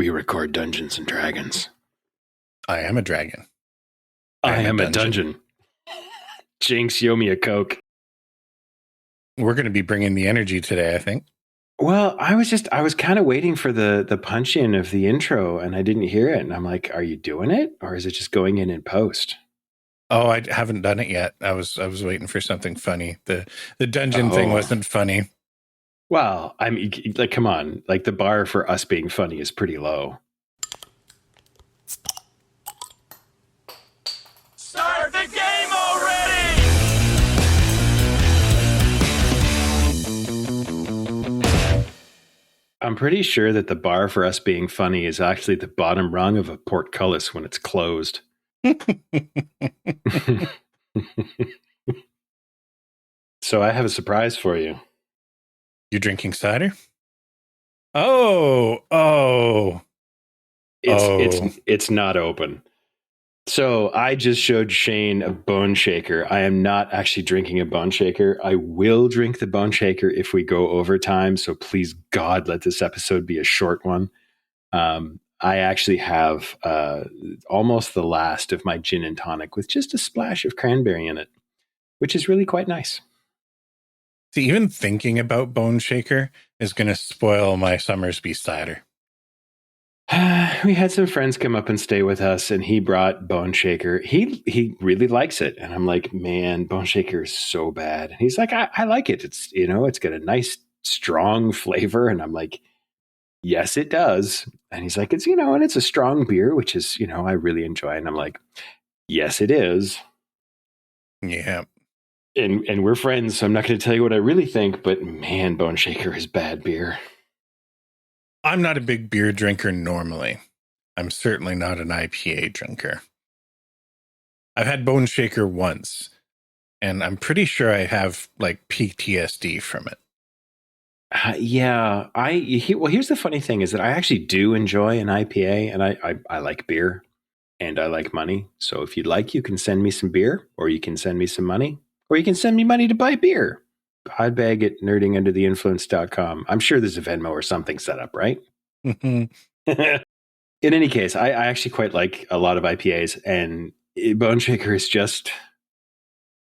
We record Dungeons and Dragons. I am a dragon. I am a dungeon. Jinx, you owe me a Coke. We're going to be bringing the energy today, I think. Well, I was kind of waiting for the punch in of the intro and I didn't hear it. And I'm like, are you doing it? Or is it just going in post? Oh, I haven't done it yet. I was waiting for something funny. The dungeon thing wasn't funny. Well, I mean, like, come on. Like, the bar for us being funny is pretty low. Start the game already! I'm pretty sure that the bar for us being funny is actually the bottom rung of a portcullis when it's closed. So I have a surprise for you. You drinking cider? Oh. It's not open. So I just showed Shane a Boneshaker. I am not actually drinking a Boneshaker. I will drink the Boneshaker if we go over time. So please, God, let this episode be a short one. I actually have almost the last of my gin and tonic with just a splash of cranberry in it, which is really quite nice. See, even thinking about Boneshaker is going to spoil my Summersby cider. We had some friends come up and stay with us, and he brought Boneshaker. He really likes it, and I'm like, man, Boneshaker is so bad. And he's like, I like it. It's it's got a nice strong flavor, and I'm like, yes, it does. And he's like, it's and it's a strong beer, which is I really enjoy. And I'm like, yes, it is. Yeah. And we're friends, so I'm not going to tell you what I really think, but man, Boneshaker is bad beer. I'm not a big beer drinker normally. I'm certainly not an IPA drinker. I've had Boneshaker once, and I'm pretty sure I have like PTSD from it. Yeah. Here's the funny thing is that I actually do enjoy an IPA, and I like beer, and I like money. So if you'd like, you can send me some beer, or you can send me some money, or you can send me money to buy beer. Podbag at nerdingundertheinfluence.com. I'm sure there's a Venmo or something set up, right? Mm-hmm. In any case, I actually quite like a lot of IPAs, and Boneshaker is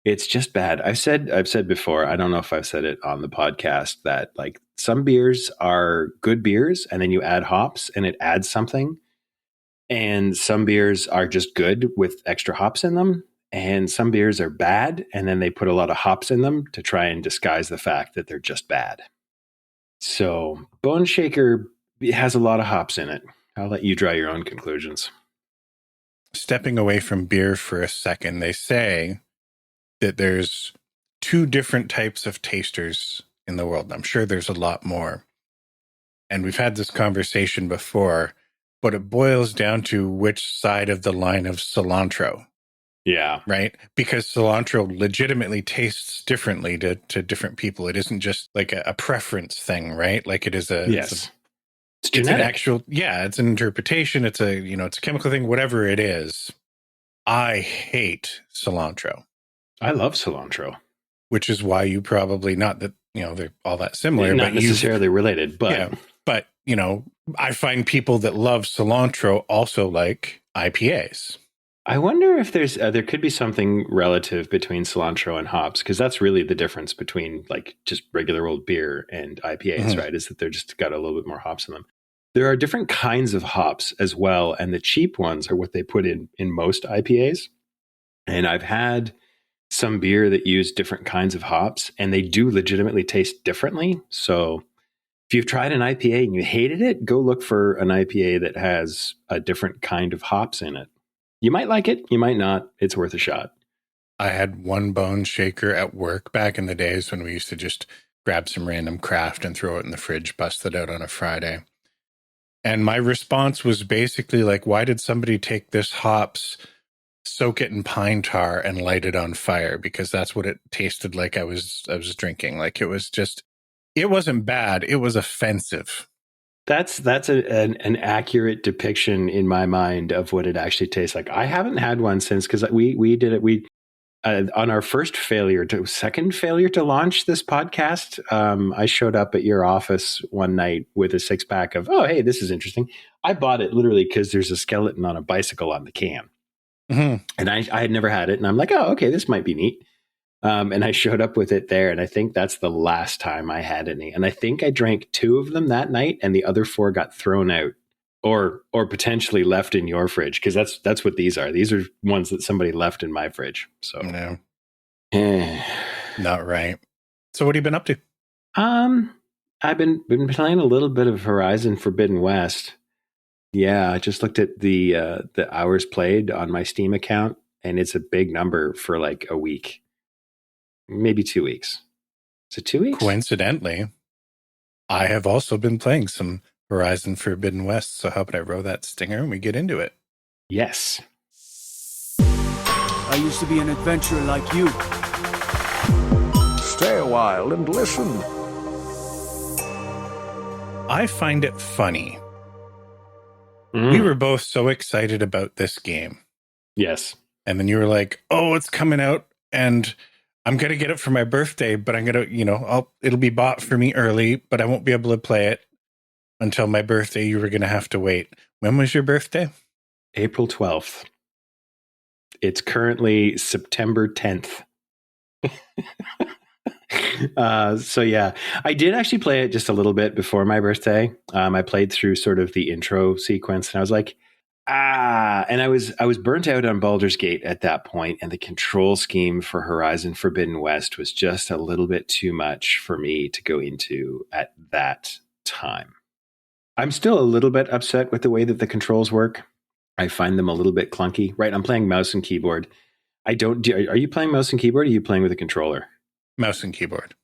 it's just bad. I've said before, I don't know if I've said it on the podcast, that like some beers are good beers and then you add hops and it adds something. And some beers are just good with extra hops in them. And some beers are bad, and then they put a lot of hops in them to try and disguise the fact that they're just bad. So Boneshaker has a lot of hops in it. I'll let you draw your own conclusions. Stepping away from beer for a second, they say that there's two different types of tasters in the world. I'm sure there's a lot more. And we've had this conversation before, but it boils down to which side of the line of cilantro. Yeah. Right? Because cilantro legitimately tastes differently to different people. It isn't just like a preference thing, right? Like it is it's an actual, it's an interpretation. It's it's a chemical thing, whatever it is. I hate cilantro. I love cilantro. Which is why you probably, not that, they're all that similar. Not necessarily related, but. Yeah, but, I find people that love cilantro also like IPAs. I wonder if there could be something relative between cilantro and hops, because that's really the difference between like just regular old beer and IPAs, right? Is that they're just got a little bit more hops in them. There are different kinds of hops as well, and the cheap ones are what they put in most IPAs. And I've had some beer that use different kinds of hops, and they do legitimately taste differently. So if you've tried an IPA and you hated it, go look for an IPA that has a different kind of hops in it. You might like it, you might not. It's worth a shot. I had one Boneshaker at work back in the days when we used to just grab some random craft and throw it in the fridge, bust it out on a Friday. And my response was basically like, why did somebody take this hops, soak it in pine tar, and light it on fire? Because that's what it tasted like I was drinking. Like it wasn't bad. It was offensive. That's an accurate depiction in my mind of what it actually tastes like. I haven't had one since, because we did it. on our second failure to launch this podcast, I showed up at your office one night with a 6-pack of, oh, hey, this is interesting. I bought it literally because there's a skeleton on a bicycle on the can. Mm-hmm. And I had never had it. And I'm like, oh, okay, this might be neat. And I showed up with it there. And I think that's the last time I had any. And I think I drank 2 of them that night, and the other 4 got thrown out or potentially left in your fridge. Because that's what these are. These are ones that somebody left in my fridge. So No. Not right. So what have you been up to? I've been playing a little bit of Horizon Forbidden West. Yeah, I just looked at the hours played on my Steam account, and it's a big number for like a week, maybe 2 weeks. Is it 2 weeks? Coincidentally, I have also been playing some Horizon Forbidden West. So how about I row that stinger and we get into it? Yes. I used to be an adventurer like you. Stay a while and listen. I find it funny. We were both so excited about this game. Yes. And then you were like, oh, it's coming out and I'm going to get it for my birthday, but I'm going to, it'll be bought for me early, but I won't be able to play it until my birthday. You were going to have to wait. When was your birthday? April 12th. It's currently September 10th. So yeah, I did actually play it just a little bit before my birthday. I played through sort of the intro sequence, and I was like, and I was burnt out on Baldur's Gate at that point, and the control scheme for Horizon Forbidden West was just a little bit too much for me to go into at that time. I'm still a little bit upset with the way that the controls work. I find them a little bit clunky. Right, I'm playing mouse and keyboard. Are you playing mouse and keyboard, or are you playing with a controller? Mouse and keyboard.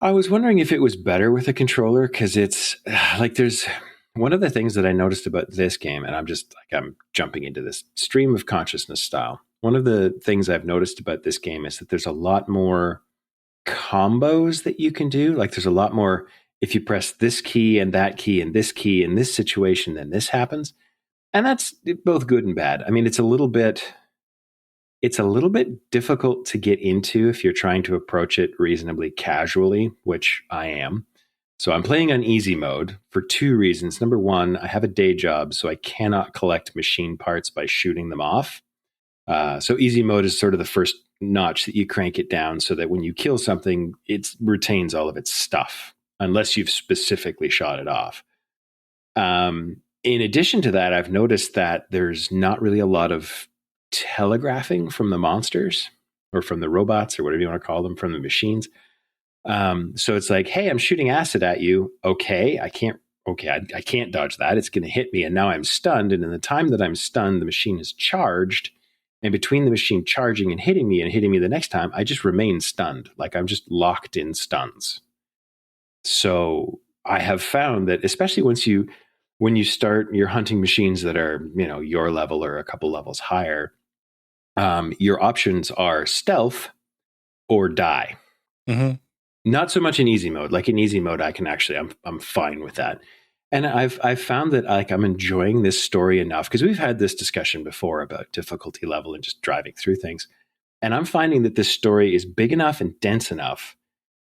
I was wondering if it was better with a controller, because it's like there's one of the things that I noticed about this game, and I'm jumping into this stream of consciousness style. One of the things I've noticed about this game is that there's a lot more combos that you can do. Like there's a lot more, if you press this key and that key and this key in this situation, then this happens. And that's both good and bad. I mean, it's a little bit difficult to get into if you're trying to approach it reasonably casually, which I am. So I'm playing on easy mode for 2 reasons. Number one, I have a day job, so I cannot collect machine parts by shooting them off. So easy mode is sort of the first notch that you crank it down so that when you kill something, it retains all of its stuff, unless you've specifically shot it off. In addition to that, I've noticed that there's not really a lot of telegraphing from the monsters or from the robots or whatever you want to call them, from the machines. So it's like, hey, I'm shooting acid at you. Okay, I can't dodge that. It's going to hit me. And now I'm stunned. And in the time that I'm stunned, the machine is charged. And between the machine charging and hitting me the next time, I just remain stunned. Like I'm just locked in stuns. So I have found that especially when you start your hunting machines that are, your level or a couple levels higher, your options are stealth or die. Mm-hmm. Not so much in easy mode. Like in easy mode, I can I'm fine with that. And I've found that I'm enjoying this story enough, because we've had this discussion before about difficulty level and just driving through things. And I'm finding that this story is big enough and dense enough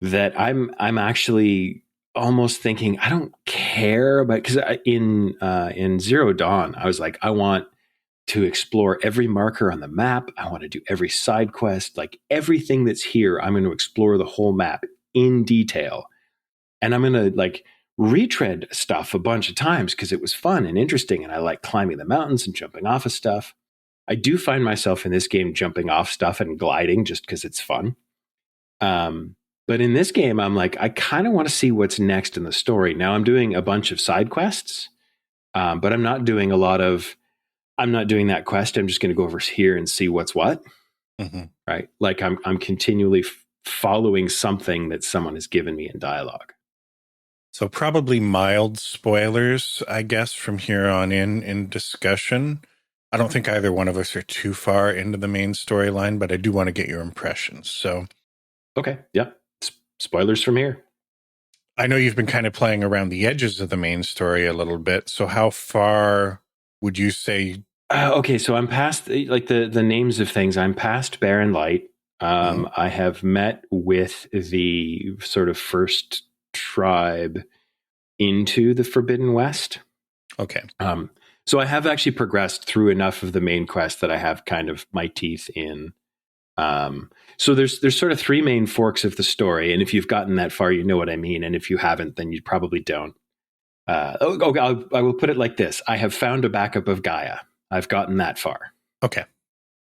that I'm actually almost thinking I don't care about, because in Zero Dawn, I was like, I want to explore every marker on the map. I want to do every side quest, like everything that's here. I'm going to explore the whole map in detail. And I'm going to retread stuff a bunch of times because it was fun and interesting. And I like climbing the mountains and jumping off of stuff. I do find myself in this game jumping off stuff and gliding just because it's fun. But in this game, I'm like, I kind of want to see what's next in the story. Now I'm doing a bunch of side quests, but I'm not doing that quest. I'm just going to go over here and see what's what. Mm-hmm. Right. Like I'm continually following something that someone has given me in dialogue. So probably mild spoilers, I guess, from here on in discussion. I don't think either one of us are too far into the main storyline, but I do want to get your impressions. So, okay. Yeah. Spoilers from here. I know you've been kind of playing around the edges of the main story a little bit. So how far would you say? Okay. So I'm past the names of things. I'm past Barren Light. I have met with the sort of first tribe into the Forbidden West. Okay. So I have actually progressed through enough of the main quest that I have kind of my teeth in. So there's sort of three main forks of the story, and if you've gotten that far, you know what I mean. And if you haven't, then you probably don't. I will put it like this: I have found a backup of Gaia. I've gotten that far. Okay.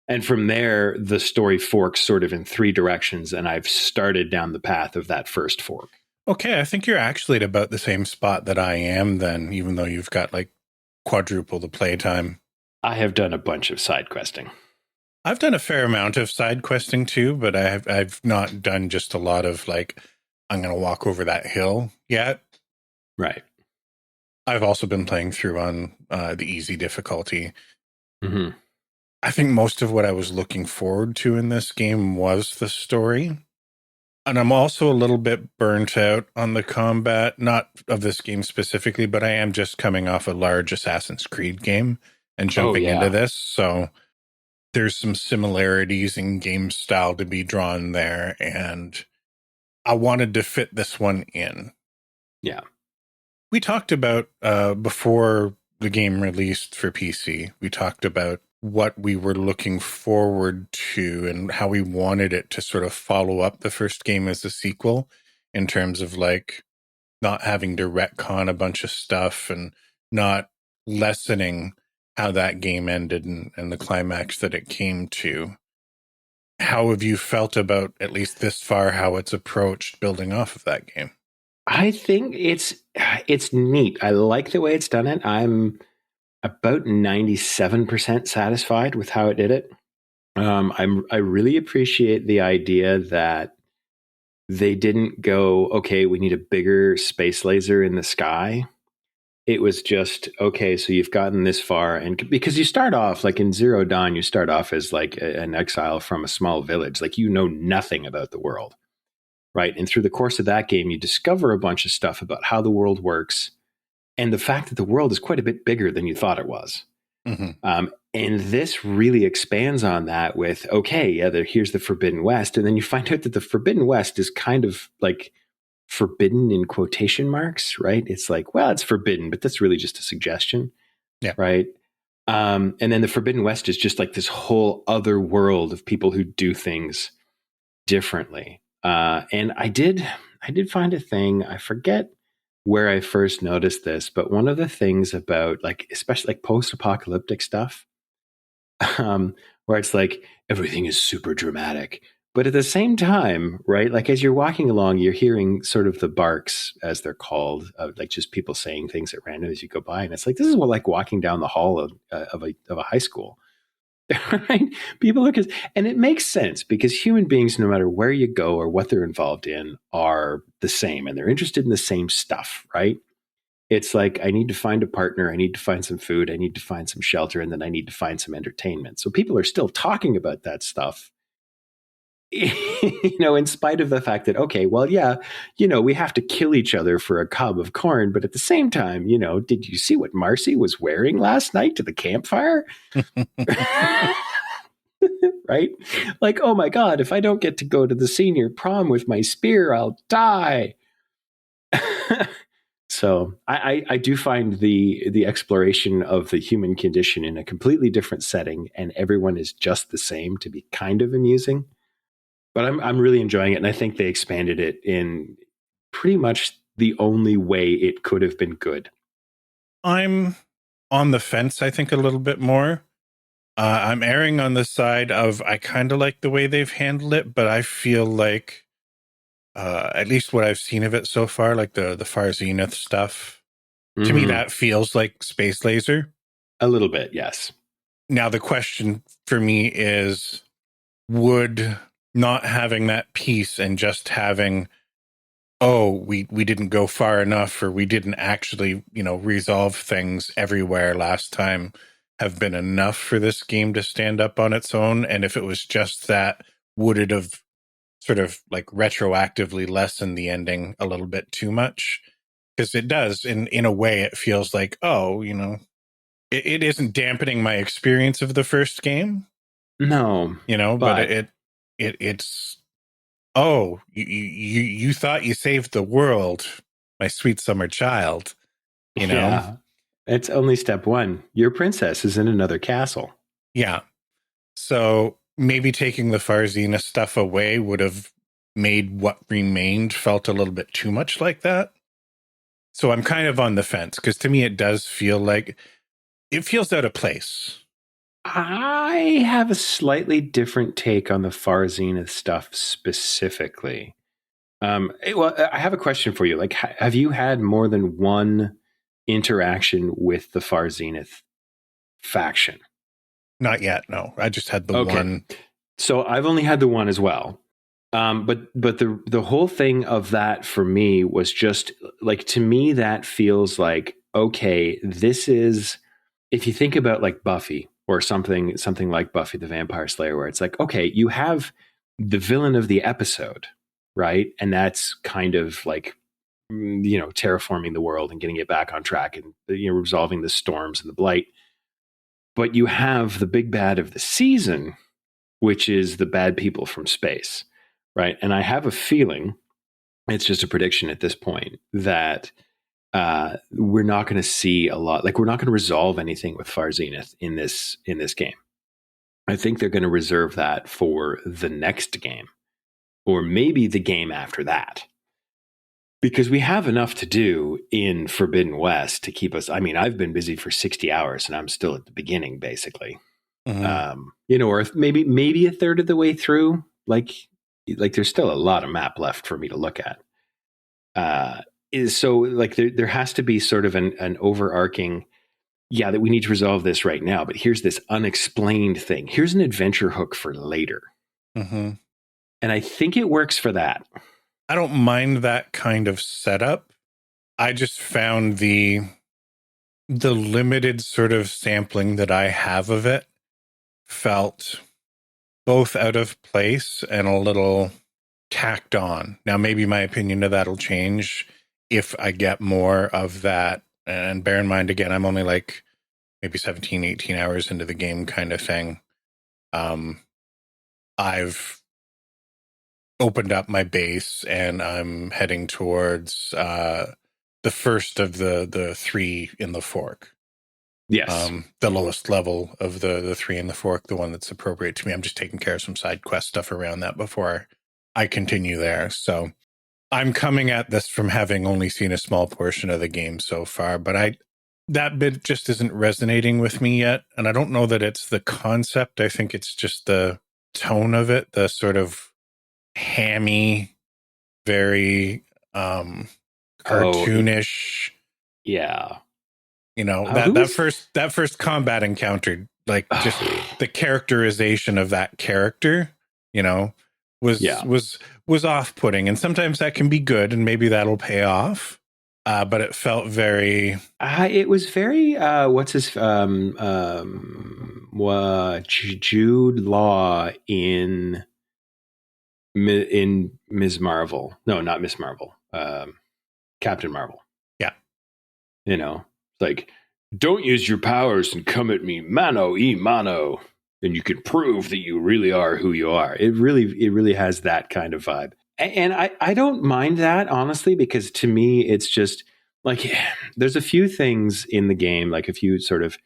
And from there, the story forks sort of in three directions, and I've started down the path of that first fork. Okay, I think you're actually at about the same spot that I am then, even though you've got like quadruple the playtime. I have done a bunch of side questing. I've done a fair amount of side questing too, but I've not done just a lot of like, I'm going to walk over that hill yet. Right. I've also been playing through on the easy difficulty. Mm-hmm. I think most of what I was looking forward to in this game was the story. And I'm also a little bit burnt out on the combat, not of this game specifically, but I am just coming off a large Assassin's Creed game and jumping into this. So there's some similarities in game style to be drawn there. And I wanted to fit this one in. Yeah. We talked about, before the game released for PC, we talked about what we were looking forward to and how we wanted it to sort of follow up the first game as a sequel in terms of like not having to retcon a bunch of stuff and not lessening how that game ended and the climax that it came to. How have you felt about, at least this far, how it's approached building off of that game? I think it's neat. I like the way it's done it. I'm about 97% satisfied with how it did it. I really appreciate the idea that they didn't go, okay, we need a bigger space laser in the sky. It was just, okay, so you've gotten this far. And because you start off like in Zero Dawn, you start off as like an exile from a small village. Like you know nothing about the world. Right. And through the course of that game, you discover a bunch of stuff about how the world works and the fact that the world is quite a bit bigger than you thought it was. Mm-hmm. And this really expands on that with, okay, yeah, here's the Forbidden West. And then you find out that the Forbidden West is kind of like forbidden in quotation marks, right? It's like, well, it's forbidden, but that's really just a suggestion. Yeah. Right. And then the Forbidden West is just like this whole other world of people who do things differently. And I did find a thing. I forget where I first noticed this, but one of the things about like, especially like post-apocalyptic stuff, where it's like everything is super dramatic, but at the same time, right? Like as you're walking along, you're hearing sort of the barks, as they're called, like just people saying things at random as you go by, and it's like this is what like walking down the hall of a high school. Right? People are, and it makes sense because human beings, no matter where you go or what they're involved in, are the same and they're interested in the same stuff, right? It's like, I need to find a partner, I need to find some food, I need to find some shelter, and then I need to find some entertainment. So people are still talking about that stuff, in spite of the fact that, okay, well, yeah, we have to kill each other for a cob of corn. But at the same time, did you see what Marcy was wearing last night to the campfire? Right? Like, oh my God, if I don't get to go to the senior prom with my spear, I'll die. So I do find the exploration of the human condition in a completely different setting and everyone is just the same to be kind of amusing. But I'm really enjoying it, and I think they expanded it in pretty much the only way it could have been good. I'm on the fence, I think, a little bit more. I'm erring on the side of I kind of like the way they've handled it, but I feel like, at least what I've seen of it so far, like the Far Zenith stuff, to me that feels like Space Laser. A little bit, yes. Now the question for me is, would not having that piece and just having, we didn't go far enough or we didn't actually, resolve things everywhere last time have been enough for this game to stand up on its own? And if it was just that, would it have sort of like retroactively lessened the ending a little bit too much? Because it does, in a way, it feels like, it isn't dampening my experience of the first game. No. But it it's you thought you saved the world, my sweet summer child, you know? Yeah. It's only step one. Your princess is in another castle. Yeah. So maybe taking the Farzina stuff away would have made what remained felt a little bit too much like that. So I'm kind of on the fence, because to me it does feel like it feels out of place. I have a slightly different take on the Far Zenith stuff specifically. Well, I have a question for you. Like, have you had more than one interaction with the Far Zenith faction? Not yet, no. I just had the one. So I've only had the one as well. But the whole thing of that for me was just like, to me, that feels like, okay, this is, if you think about like Buffy or something like Buffy the Vampire Slayer, where it's like, okay, you have the villain of the episode, right? And that's kind of like, terraforming the world and getting it back on track and, resolving the storms and the blight. But you have the big bad of the season, which is the bad people from space, right? And I have a feeling, it's just a prediction at this point, that we're not going to see a lot. Like, we're not going to resolve anything with Far Zenith in this game. I think they're going to reserve that for the next game, or maybe the game after that, because we have enough to do in Forbidden West to keep us. I mean, I've been busy for 60 hours and I'm still at the beginning, basically. Or maybe a third of the way through. Like there's still a lot of map left for me to look at. So like there has to be sort of an overarching, that we need to resolve this right now, but here's this unexplained thing. Here's an adventure hook for later. And I think it works for that. I don't mind that kind of setup. I just found the limited sort of sampling that I have of it felt both out of place and a little tacked on. Now, maybe my opinion of that'll change if I get more of that. And bear in mind, again, I'm only like maybe 17, 18 hours into the game kind of thing. I've opened up my base and I'm heading towards the first of the three in the fork. Yes. The lowest level of the three in the fork, the one that's appropriate to me. I'm just taking care of some side quest stuff around that before I continue there. So I'm coming at this from having only seen a small portion of the game so far, but that bit just isn't resonating with me yet. And I don't know that it's the concept. I think it's just the tone of it, the sort of hammy, very cartoonish. Yeah. That first combat encounter, like just the characterization of that character, was off-putting. And sometimes that can be good and maybe that'll pay off. But it felt very it was very what's his Jude Law in Ms. Marvel. No, not Miss Marvel. Captain Marvel. Yeah. Like, don't use your powers and come at me mano a mano, and you can prove that you really are who you are. It really has that kind of vibe. And I don't mind that, honestly, because to me, it's just like, there's a few things in the game, like a few sort of,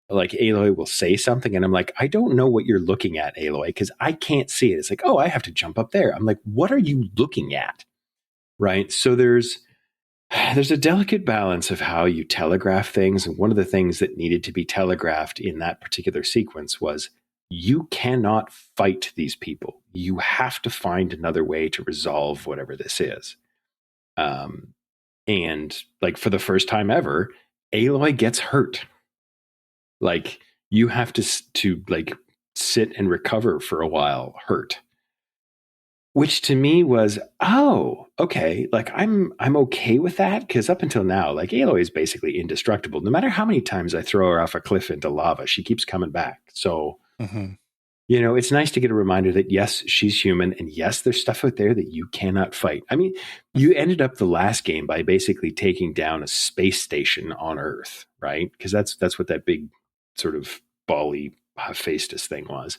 like Aloy will say something and I'm like, I don't know what you're looking at, Aloy, because I can't see it. It's like, oh, I have to jump up there. I'm like, what are you looking at? Right. So there's a delicate balance of how you telegraph things. And one of the things that needed to be telegraphed in that particular sequence was, you cannot fight these people. You have to find another way to resolve whatever this is. And like, for the first time ever, Aloy gets hurt. Like, you have to like sit and recover for a while, hurt. Which to me was, oh, okay. Like, I'm okay with that, because up until now, like, Aloy is basically indestructible. No matter how many times I throw her off a cliff into lava, she keeps coming back. So, it's nice to get a reminder that yes, she's human, and yes, there's stuff out there that you cannot fight. I mean, you ended up the last game by basically taking down a space station on Earth, right? Because that's what that big sort of bally Hephaestus thing was.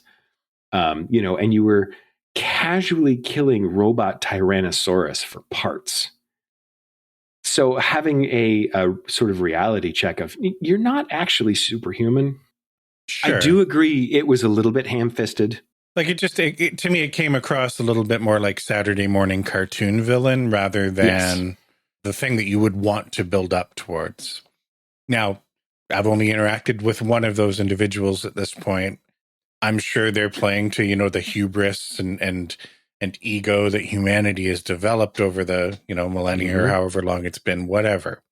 And you were casually killing robot Tyrannosaurus for parts. So having a sort of reality check of you're not actually superhuman. Sure. I do agree it was a little bit ham-fisted. Like to me, it came across a little bit more like Saturday morning cartoon villain rather than the thing that you would want to build up towards. Now, I've only interacted with one of those individuals at this point. I'm sure they're playing to, the hubris and ego that humanity has developed over the, millennia or however long it's been, whatever.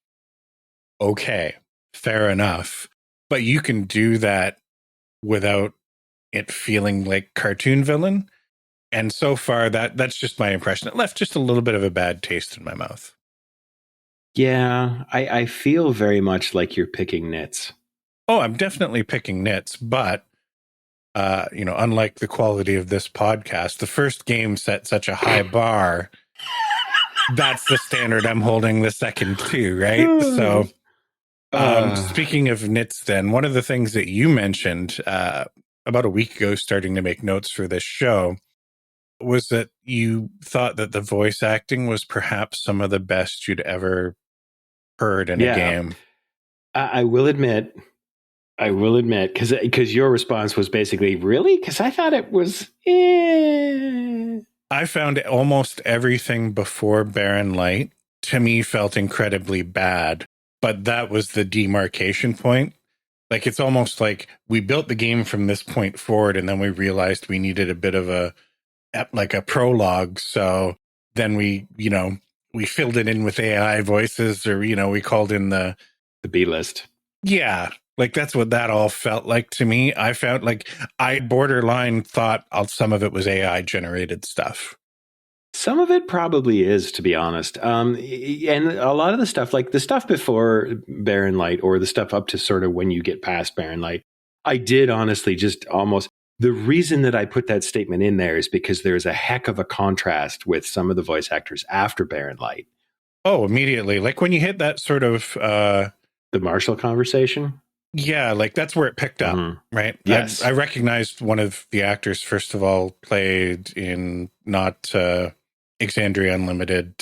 Okay, fair enough. But you can do that without it feeling like cartoon villain. And so far, that's just my impression. It left just a little bit of a bad taste in my mouth. Yeah, I feel very much like you're picking nits. Oh, I'm definitely picking nits, but unlike the quality of this podcast, the first game set such a high bar. That's the standard I'm holding the second to, right? So, speaking of nits, then one of the things that you mentioned about a week ago, starting to make notes for this show, was that you thought that the voice acting was perhaps some of the best you'd ever heard in a game. I will admit, because your response was basically, really? Because I thought it was, I found almost everything before Barren Light, to me, felt incredibly bad. But that was the demarcation point. Like, it's almost like we built the game from this point forward, and then we realized we needed a bit of a prologue. So then we filled it in with AI voices, or, we called in the B list. Yeah. Like, that's what that all felt like to me. I felt like I borderline thought some of it was AI generated stuff. Some of it probably is, to be honest. And a lot of the stuff, like the stuff before Barren Light or the stuff up to sort of when you get past Barren Light, I did honestly just almost... The reason that I put that statement in there is because there's a heck of a contrast with some of the voice actors after Barren Light. Oh, immediately. Like when you hit that sort of... the Marshall conversation? Yeah, like that's where it picked up, right? Yes. I recognized one of the actors, first of all, played in not Exandria Unlimited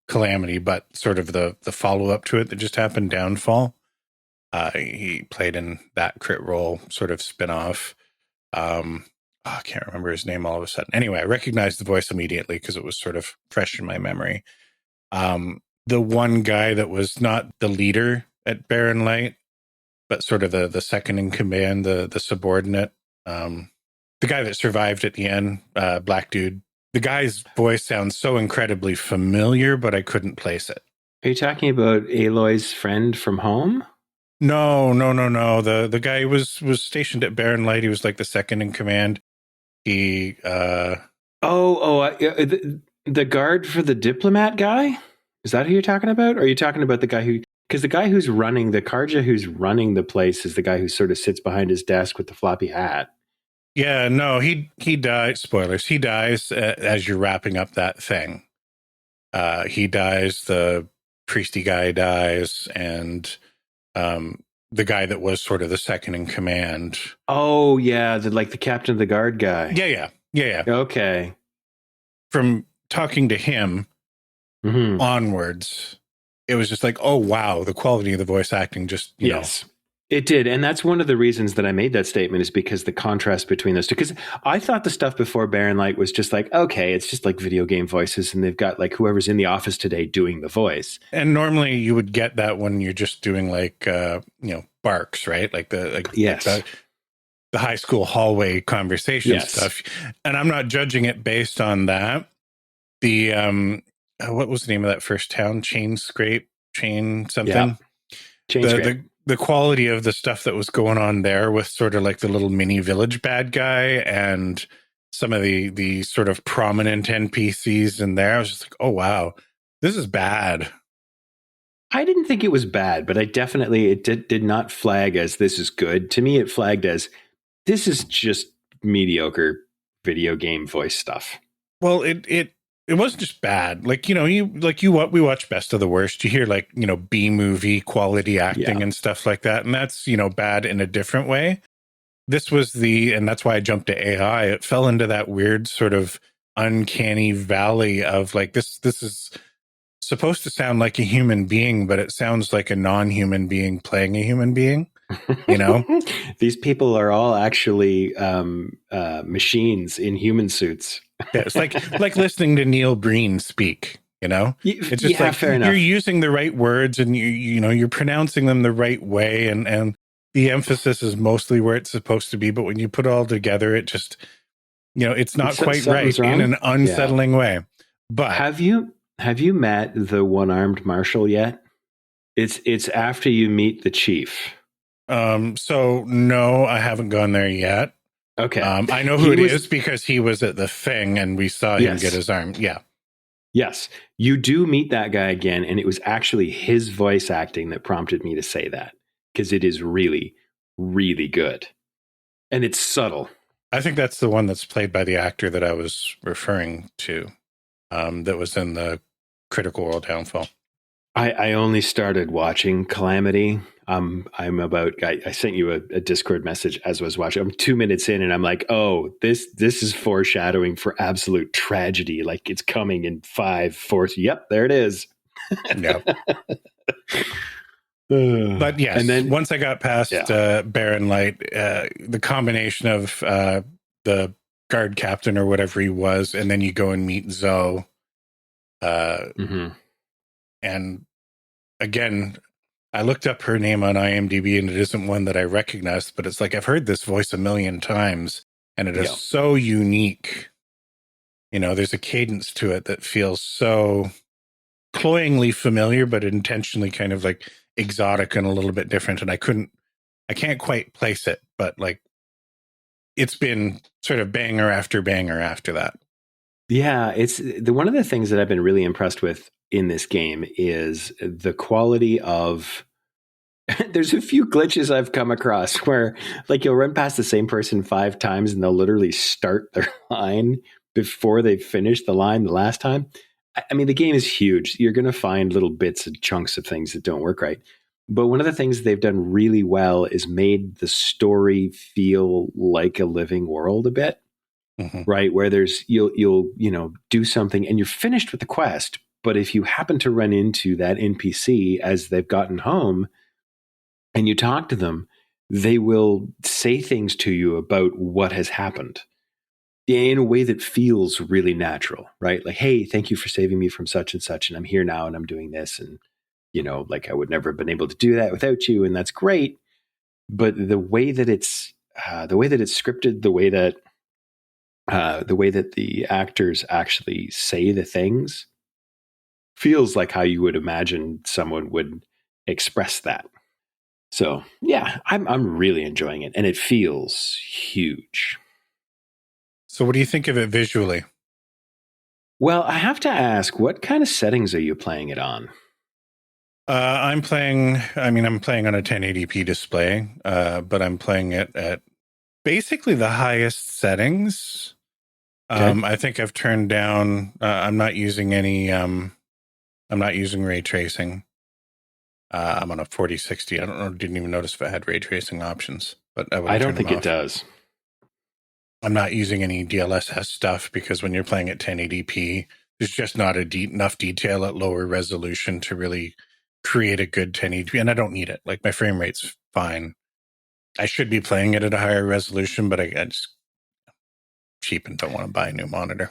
Calamity, but sort of the follow-up to it that just happened, Downfall. He played in that crit role sort of spin-off. I can't remember his name all of a sudden. Anyway, I recognized the voice immediately because it was sort of fresh in my memory. The one guy that was not the leader at Barren Light, but sort of the second in command, the subordinate, the guy that survived at the end, black dude. The guy's voice sounds so incredibly familiar, but I couldn't place it. Are you talking about Aloy's friend from home? No. The guy was stationed at Barren Light. He was like the second in command. He the guard for the diplomat guy? Is that who you're talking about? Or are you talking about the guy who... Because the guy who's running, the Karja who's running the place is the guy who sort of sits behind his desk with the floppy hat. Yeah, no, he dies. Spoilers. He dies as you're wrapping up that thing. He dies. The priesty guy dies, and the guy that was sort of the second in command. Oh yeah, the captain of the guard guy. Yeah. Okay. From talking to him onwards, it was just like, oh wow, the quality of the voice acting just you know. It did. And that's one of the reasons that I made that statement, is because the contrast between those two. Because I thought the stuff before Barren Light was just like, okay, it's just like video game voices, and they've got like whoever's in the office today doing the voice. And normally you would get that when you're just doing like, barks, right? Like the high school hallway conversation stuff. And I'm not judging it based on that. The, what was the name of that first town? Chain something? Yeah. Chain Scrape. The quality of the stuff that was going on there with sort of like the little mini village bad guy and some of the sort of prominent NPCs in there, I was just like, oh wow, this is bad. I didn't think it was bad, but it did not flag as this is good. To me, it flagged as this is just mediocre video game voice stuff. Well, it wasn't just bad. Like, we watch Best of the Worst. You hear like, B movie quality acting and stuff like that. And that's, bad in a different way. this was and that's why I jumped to AI. It fell into that weird sort of uncanny valley of like, this is supposed to sound like a human being, but it sounds like a non-human being playing a human being, you know? These people are all actually machines in human suits. Yeah, it's like listening to Neil Breen speak, you know? It's just like fair enough. You're using the right words and you're pronouncing them the right way, and the emphasis is mostly where it's supposed to be, but when you put it all together, it just, it's not quite right in an unsettling way. But have you met the one-armed marshal yet? It's after you meet the chief. So no, I haven't gone there yet. Okay. I know who it is because he was at the thing and we saw him get his arm. Yeah. Yes. You do meet that guy again, and it was actually his voice acting that prompted me to say that, because it is really, really good. And it's subtle. I think that's the one that's played by the actor that I was referring to, that was in the Critical Role Downfall. I only started watching Calamity. I sent you a Discord message as I was watching. I'm 2 minutes in and I'm like, oh, this is foreshadowing for absolute tragedy. Like it's coming in 5, 4. Yep, there it is. Yep. But yes, and then once I got past Baron Light, the combination of the guard captain or whatever he was, and then you go and meet Zoe. And again, I looked up her name on IMDb and it isn't one that I recognized, but it's like, I've heard this voice a million times and it is so unique. There's a cadence to it that feels so cloyingly familiar, but intentionally kind of like exotic and a little bit different. And I can't quite place it, but like it's been sort of banger after banger after that. Yeah, it's one of the things that I've been really impressed with in this game is the quality of. There's a few glitches I've come across where, like, you'll run past the same person 5 times and they'll literally start their line before they finish the line the last time. I mean, the game is huge. You're going to find little bits and chunks of things that don't work right. But one of the things they've done really well is made the story feel like a living world a bit. Right, where there's you'll do something and you're finished with the quest, but if you happen to run into that NPC as they've gotten home and you talk to them, they will say things to you about what has happened in a way that feels really natural, right? Like, hey, thank you for saving me from such and such, and I'm here now and I'm doing this, and like I would never have been able to do that without you, and that's great. But the way that it's scripted, the way that the actors actually say the things feels like how you would imagine someone would express that. So yeah, I'm really enjoying it, and it feels huge. So what do you think of it visually? Well, I have to ask, what kind of settings are you playing it on? I'm playing on a 1080p display, but I'm playing it at basically the highest settings. Okay. I think I've turned down. I'm not using ray tracing. I'm on a 4060. I don't know. Didn't even notice if it had ray tracing options, but I don't think it does. I'm not using any DLSS stuff because when you're playing at 1080p, there's just not enough detail at lower resolution to really create a good 1080p, and I don't need it. Like my frame rate's fine. I should be playing it at a higher resolution, but I just cheap and don't want to buy a new monitor.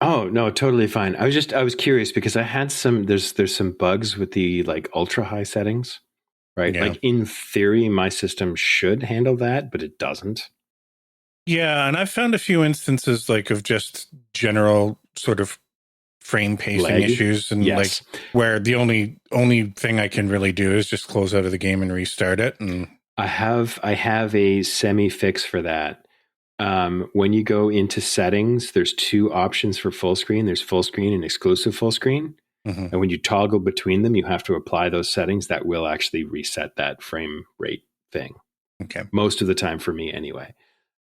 Oh, no, totally fine. I was curious because I had there's some bugs with the like ultra high settings, right? Yeah. Like in theory, my system should handle that, but it doesn't. Yeah. And I've found a few instances like of just general sort of frame pacing issues and like where the only thing I can really do is just close out of the game and restart it. And I have a semi fix for that. When you go into settings, there's 2 options for full screen. There's full screen and exclusive full screen. Mm-hmm. And when you toggle between them, you have to apply those settings that will actually reset that frame rate thing. Okay. Most of the time for me anyway.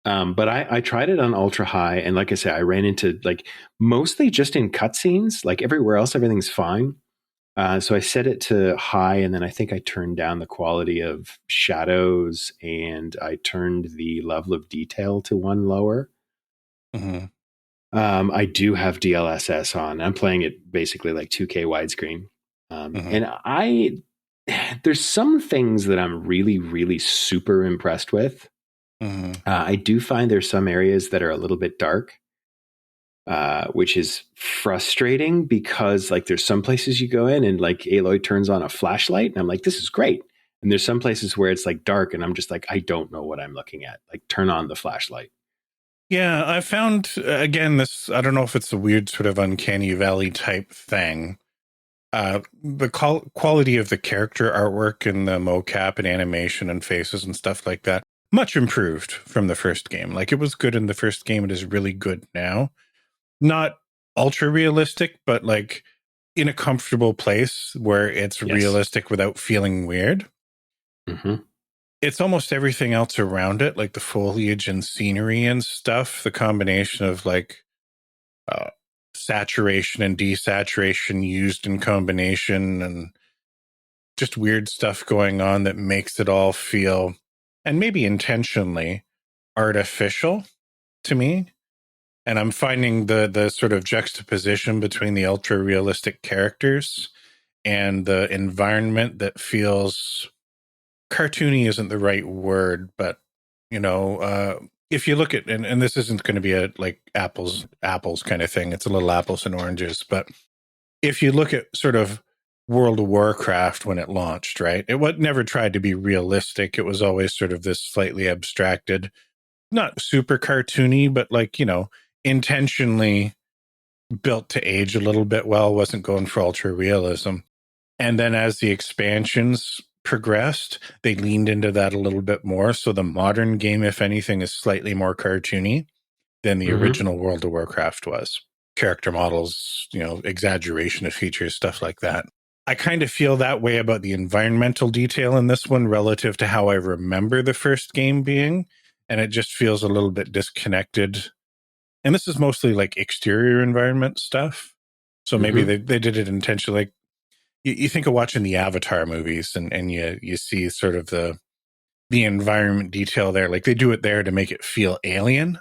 But I tried it on ultra high. And like I said, I ran into like mostly just in cutscenes, like everywhere else, everything's fine. So I set it to high, and then I think I turned down the quality of shadows, and I turned the level of detail to one lower. Mm-hmm. I do have DLSS on. I'm playing it basically like 2K widescreen. Mm-hmm. And there's some things that I'm really, really super impressed with. Mm-hmm. I do find there's some areas that are a little bit dark, which is frustrating because like there's some places you go in and like Aloy turns on a flashlight and I'm like, this is great. And there's some places where it's like dark and I'm just like, I don't know what I'm looking at. Like turn on the flashlight. Yeah, I found, again, this, I don't know if it's a weird sort of uncanny valley type thing. The quality of the character artwork and the mocap and animation and faces and stuff like that, much improved from the first game. Like it was good in the first game. It is really good now. Not ultra realistic, but like in a comfortable place where it's Yes. realistic without feeling weird. Mm-hmm. It's almost everything else around it, like the foliage and scenery and stuff, the combination of like saturation and desaturation used in combination and just weird stuff going on that makes it all feel, and maybe intentionally, artificial to me. And I'm finding the sort of juxtaposition between the ultra realistic characters and the environment that feels cartoony isn't the right word, but if you look at, and this isn't going to be a like apples kind of thing, it's a little apples and oranges, but if you look at sort of World of Warcraft when it launched, right, never tried to be realistic. It was always sort of this slightly abstracted, not super cartoony, but like, intentionally built to age a little bit well, wasn't going for ultra realism. And then as the expansions progressed, they leaned into that a little bit more. So the modern game, if anything, is slightly more cartoony than the original World of Warcraft was. Character models, exaggeration of features, stuff like that. I kind of feel that way about the environmental detail in this one relative to how I remember the first game being. And it just feels a little bit disconnected. And this is mostly like exterior environment stuff. So maybe they did it intentionally. Like, you think of watching the Avatar movies and you see sort of the environment detail there. Like they do it there to make it feel alien.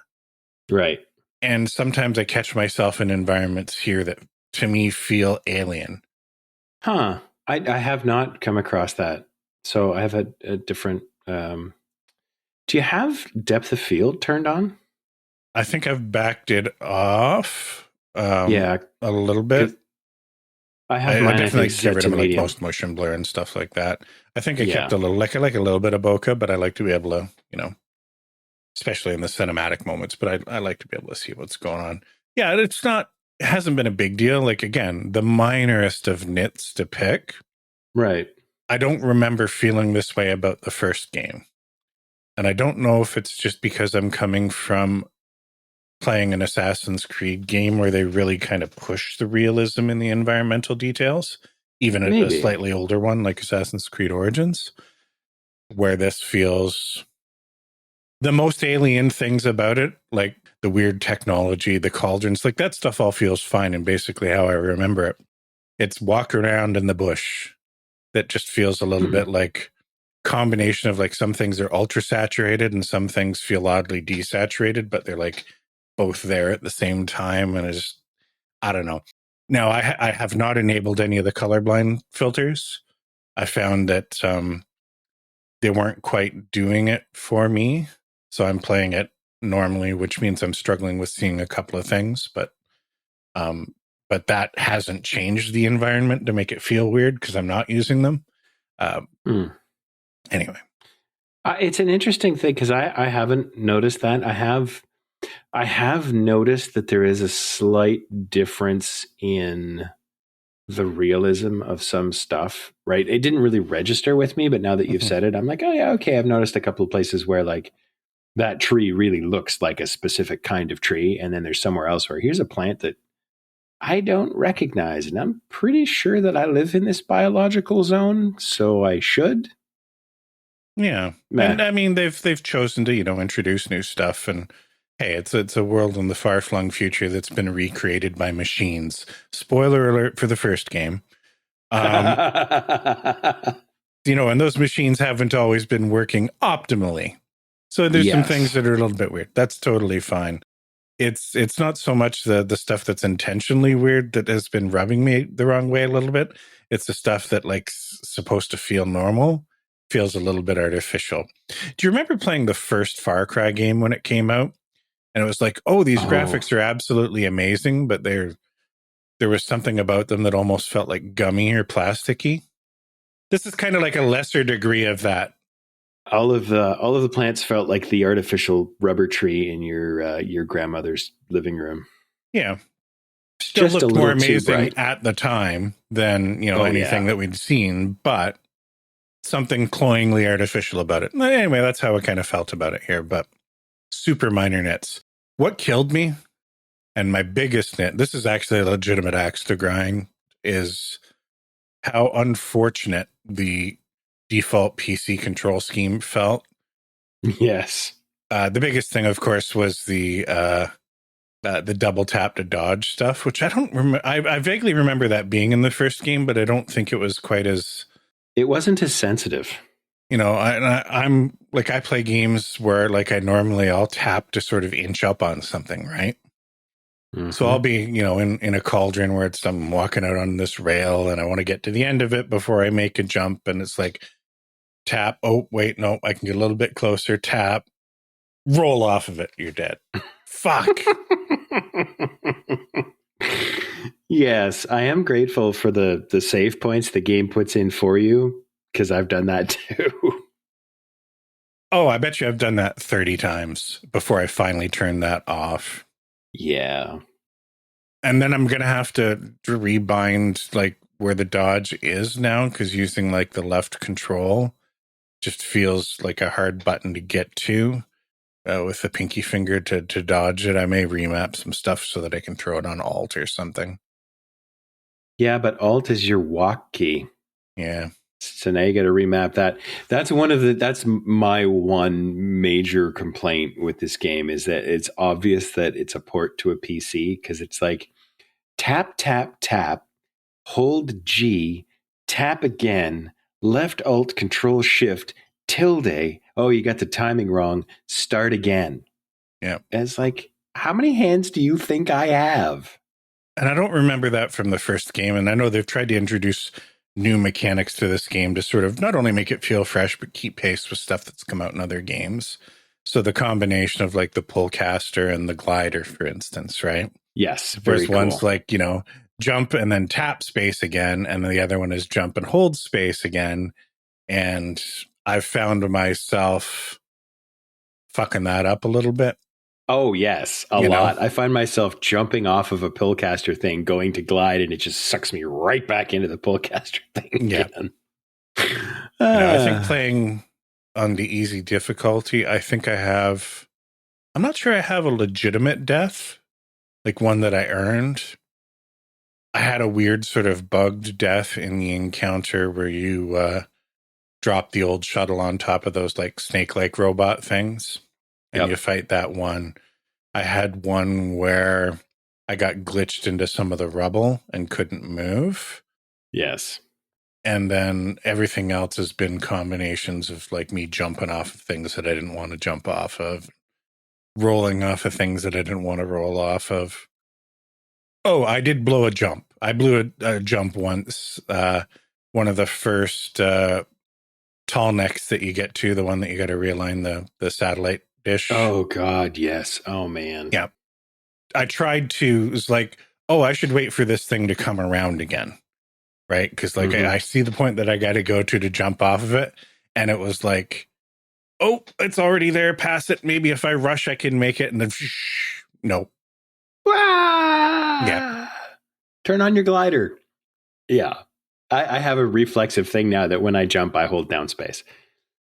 Right. And sometimes I catch myself in environments here that to me feel alien. Huh. I have not come across that. So I have a different, do you have depth of field turned on? I think I've backed it off Yeah. a little bit. I have mine, I definitely think, get rid of like medium. post motion blur and stuff like that. I think I kept a little, like I like a little bit of bokeh, but I like to be able to, especially in the cinematic moments, but I like to be able to see what's going on. Yeah, it hasn't been a big deal. Like again, the minorest of nits to pick. Right. I don't remember feeling this way about the first game. And I don't know if it's just because I'm coming from playing an Assassin's Creed game where they really kind of push the realism in the environmental details, even a slightly older one like Assassin's Creed Origins, where this feels the most alien things about it, like the weird technology, the cauldrons, like that stuff all feels fine and basically how I remember it. It's walk around in the bush that just feels a little bit like combination of like some things are ultra saturated and some things feel oddly desaturated, but they're like both there at the same time. And I don't know. Now I have not enabled any of the colorblind filters. I found that they weren't quite doing it for me. So I'm playing it normally, which means I'm struggling with seeing a couple of things, but that hasn't changed the environment to make it feel weird because I'm not using them. Anyway. It's an interesting thing because I haven't noticed that. I have noticed that there is a slight difference in the realism of some stuff, right? It didn't really register with me, but now that you've said it, I'm like, oh yeah, okay. I've noticed a couple of places where like that tree really looks like a specific kind of tree. And then there's somewhere else where here's a plant that I don't recognize. And I'm pretty sure that I live in this biological zone, so I should. Yeah. And I mean, they've chosen to, introduce new stuff, and hey, it's a world in the far-flung future that's been recreated by machines. Spoiler alert for the first game. And those machines haven't always been working optimally. So there's some things that are a little bit weird. That's totally fine. It's not so much the stuff that's intentionally weird that has been rubbing me the wrong way a little bit. It's the stuff that supposed to feel normal feels a little bit artificial. Do you remember playing the first Far Cry game when it came out? And it was like, these graphics are absolutely amazing, but there was something about them that almost felt like gummy or plasticky. This is kind of like a lesser degree of that. All of the plants felt like the artificial rubber tree in your grandmother's living room. Yeah, still just looked more amazing at the time than anything that we'd seen, but something cloyingly artificial about it. Anyway, that's how I kind of felt about it here. But super minor nits. What killed me, and my biggest nit, this is actually a legitimate axe to grind, is how unfortunate the default PC control scheme felt. Yes. The biggest thing, of course, was the double tap to dodge stuff, which I don't remember. I vaguely remember that being in the first game, but I don't think it was quite as... It wasn't as sensitive. I'm like, I play games where I'll tap to sort of inch up on something, right? Mm-hmm. So I'll be, in a cauldron where I'm walking out on this rail and I want to get to the end of it before I make a jump. And it's like, tap. Oh, wait, no, I can get a little bit closer. Tap. Roll off of it. You're dead. Fuck. Yes, I am grateful for the save points the game puts in for you, because I've done that too. Oh, I bet you I've done that 30 times before I finally turned that off. Yeah. And then I'm going to have to rebind where the dodge is now, because using the left control just feels like a hard button to get to with the pinky finger to dodge it. I may remap some stuff so that I can throw it on Alt or something. Yeah, but Alt is your walk key. Yeah. So now you got to remap that. That's my one major complaint with this game, is that it's obvious that it's a port to a PC, because it's like tap, tap, tap, hold G, tap again, left Alt, Control Shift, tilde. Oh, you got the timing wrong. Start again. Yeah. And it's like, how many hands do you think I have? And I don't remember that from the first game. And I know they've tried to introduce new mechanics to this game to sort of not only make it feel fresh, but keep pace with stuff that's come out in other games. So the combination of the pullcaster and the glider, for instance, right? Yes. The first one's jump and then tap space again. And then the other one is jump and hold space again. And I've found myself fucking that up a little bit. Oh, yes, a lot. I find myself jumping off of a pullcaster thing, going to glide, and it just sucks me right back into the pullcaster thing again. I think playing on the easy difficulty, I'm not sure I have a legitimate death, one that I earned. I had a weird sort of bugged death in the encounter where you drop the old shuttle on top of those snake-like robot things. And you fight that one. I had one where I got glitched into some of the rubble and couldn't move. Yes. And then everything else has been combinations of me jumping off of things that I didn't want to jump off of, rolling off of things that I didn't want to roll off of. Oh, I did blow a jump. I blew a jump once. One of the first tall necks that you get to, the one that you got to realign the satellite dish. Oh God, yes. Oh man. Yeah. I tried to, it was I should wait for this thing to come around again. Right? Because I see the point that I got to go to jump off of it. And it was oh, it's already there. Pass it. Maybe if I rush, I can make it. And then no. Yeah. Turn on your glider. Yeah. I have a reflexive thing now that when I jump, I hold down space.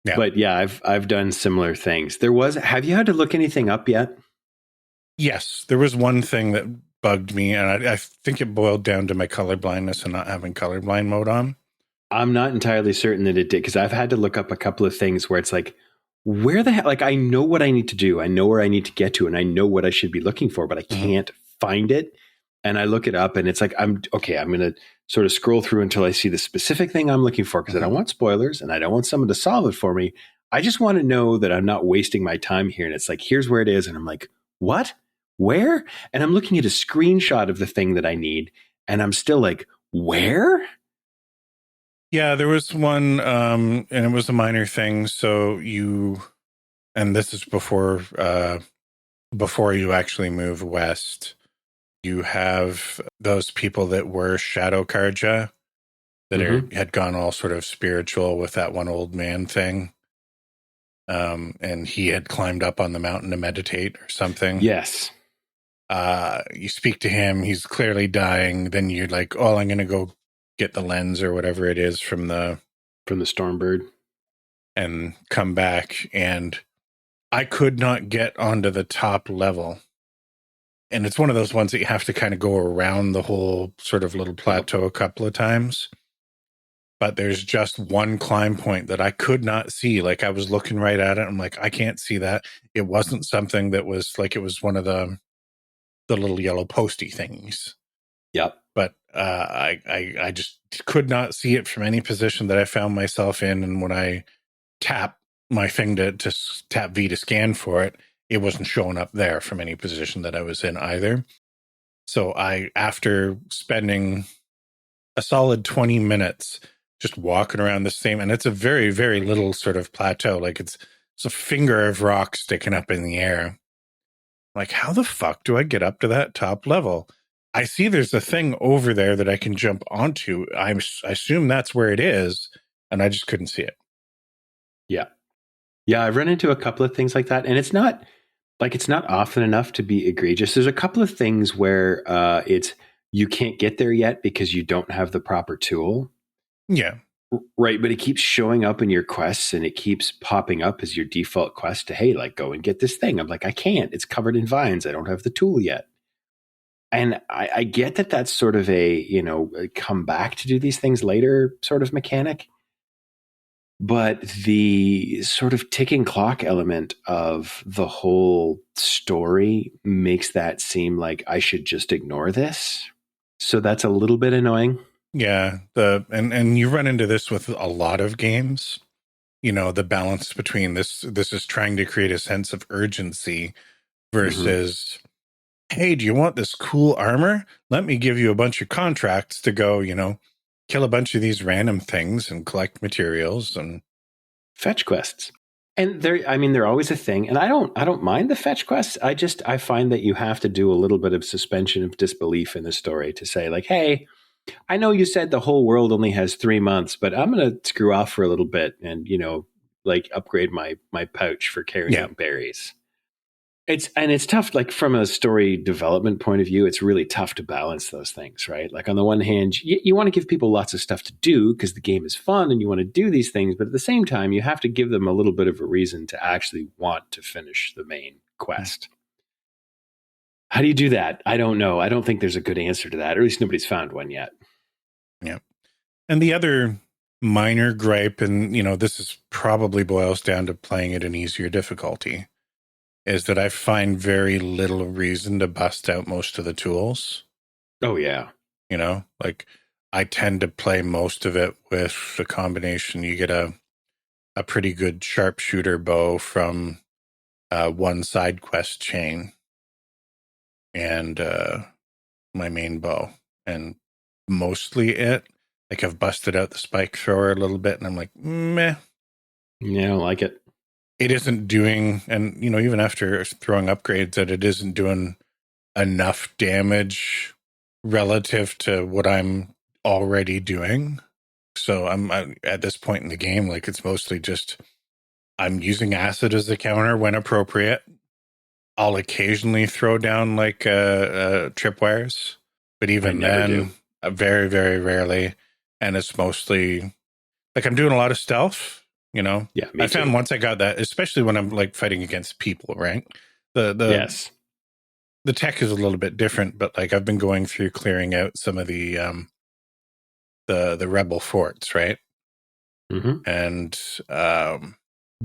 Yeah. But yeah, I've done similar things. Have you had to look anything up yet? Yes, there was one thing that bugged me, and I think it boiled down to my colorblindness and not having colorblind mode on. I'm not entirely certain that it did, because I've had to look up a couple of things where it's where the hell, I know what I need to do. I know where I need to get to, and I know what I should be looking for, but I can't find it. And I look it up and it's I'm going to sort of scroll through until I see the specific thing I'm looking for, because I don't want spoilers and I don't want someone to solve it for me. I just want to know that I'm not wasting my time here. And it's like, here's where it is. And I'm like, what? Where? And I'm looking at a screenshot of the thing that I need. And I'm still like, where? Yeah, there was one, and it was a minor thing. So and this is before you actually move west, you have those people that were Shadow Karja that had gone all sort of spiritual with that one old man thing. And he had climbed up on the mountain to meditate or something. Yes. You speak to him, he's clearly dying. Then you're like, oh, I'm going to go get the lens or whatever it is from the Stormbird and come back. And I could not get onto the top level. And it's one of those ones that you have to kind of go around the whole sort of little plateau a couple of times. But there's just one climb point that I could not see. Like, I was looking right at it. I'm like, I can't see that. It wasn't something that was like, it was one of the little yellow posty things. Yep. But I just could not see it from any position that I found myself in. And when I tap my thing to tap V to scan for it, it wasn't showing up there from any position that I was in either. So after spending a solid 20 minutes just walking around the same, and it's a very, very little sort of plateau. Like it's a finger of rock sticking up in the air. Like, how the fuck do I get up to that top level? I see there's a thing over there that I can jump onto. I assume that's where it is, and I just couldn't see it. Yeah. Yeah, I've run into a couple of things like that, and it's not often enough to be egregious. There's a couple of things where it's you can't get there yet because you don't have the proper tool. Yeah. Right, but it keeps showing up in your quests, and it keeps popping up as your default quest to, hey, like, go and get this thing. I'm like, I can't. It's covered in vines. I don't have the tool yet. And I get that that's sort of a come back to do these things later sort of mechanic. But the sort of ticking clock element of the whole story makes that seem like I should just ignore this. So that's a little bit annoying. Yeah, and you run into this with a lot of games. The balance between this is trying to create a sense of urgency versus, hey, do you want this cool armor? Let me give you a bunch of contracts to go, kill a bunch of these random things and collect materials and fetch quests. And they're always a thing. And I don't mind the fetch quests. I find that you have to do a little bit of suspension of disbelief in the story to say, like, hey, I know you said the whole world only has 3 months, but I'm going to screw off for a little bit and, like upgrade my pouch for carrying out berries. It's tough, like from a story development point of view, it's really tough to balance those things, right? Like on the one hand, you want to give people lots of stuff to do because the game is fun and you want to do these things. But at the same time, you have to give them a little bit of a reason to actually want to finish the main quest. How do you do that? I don't know. I don't think there's a good answer to that, or at least nobody's found one yet. Yeah. And the other minor gripe, and, this is probably boils down to playing at an easier difficulty, is that I find very little reason to bust out most of the tools. Oh, yeah. Like I tend to play most of it with a combination. You get a pretty good sharpshooter bow from one side quest chain and my main bow, and mostly it. Like I've busted out the spike thrower a little bit, and I'm like, meh. Yeah, I don't like it. It isn't doing, and even after throwing upgrades, that it isn't doing enough damage relative to what I'm already doing. So I'm at this point in the game, like it's mostly just I'm using acid as a counter when appropriate. I'll occasionally throw down like tripwires, but even then, very, very rarely. And it's mostly like I'm doing a lot of stealth. Yeah, I found once I got that, especially when I'm like fighting against people, right? Yes. The tech is a little bit different, but like I've been going through clearing out some of the rebel forts, right? And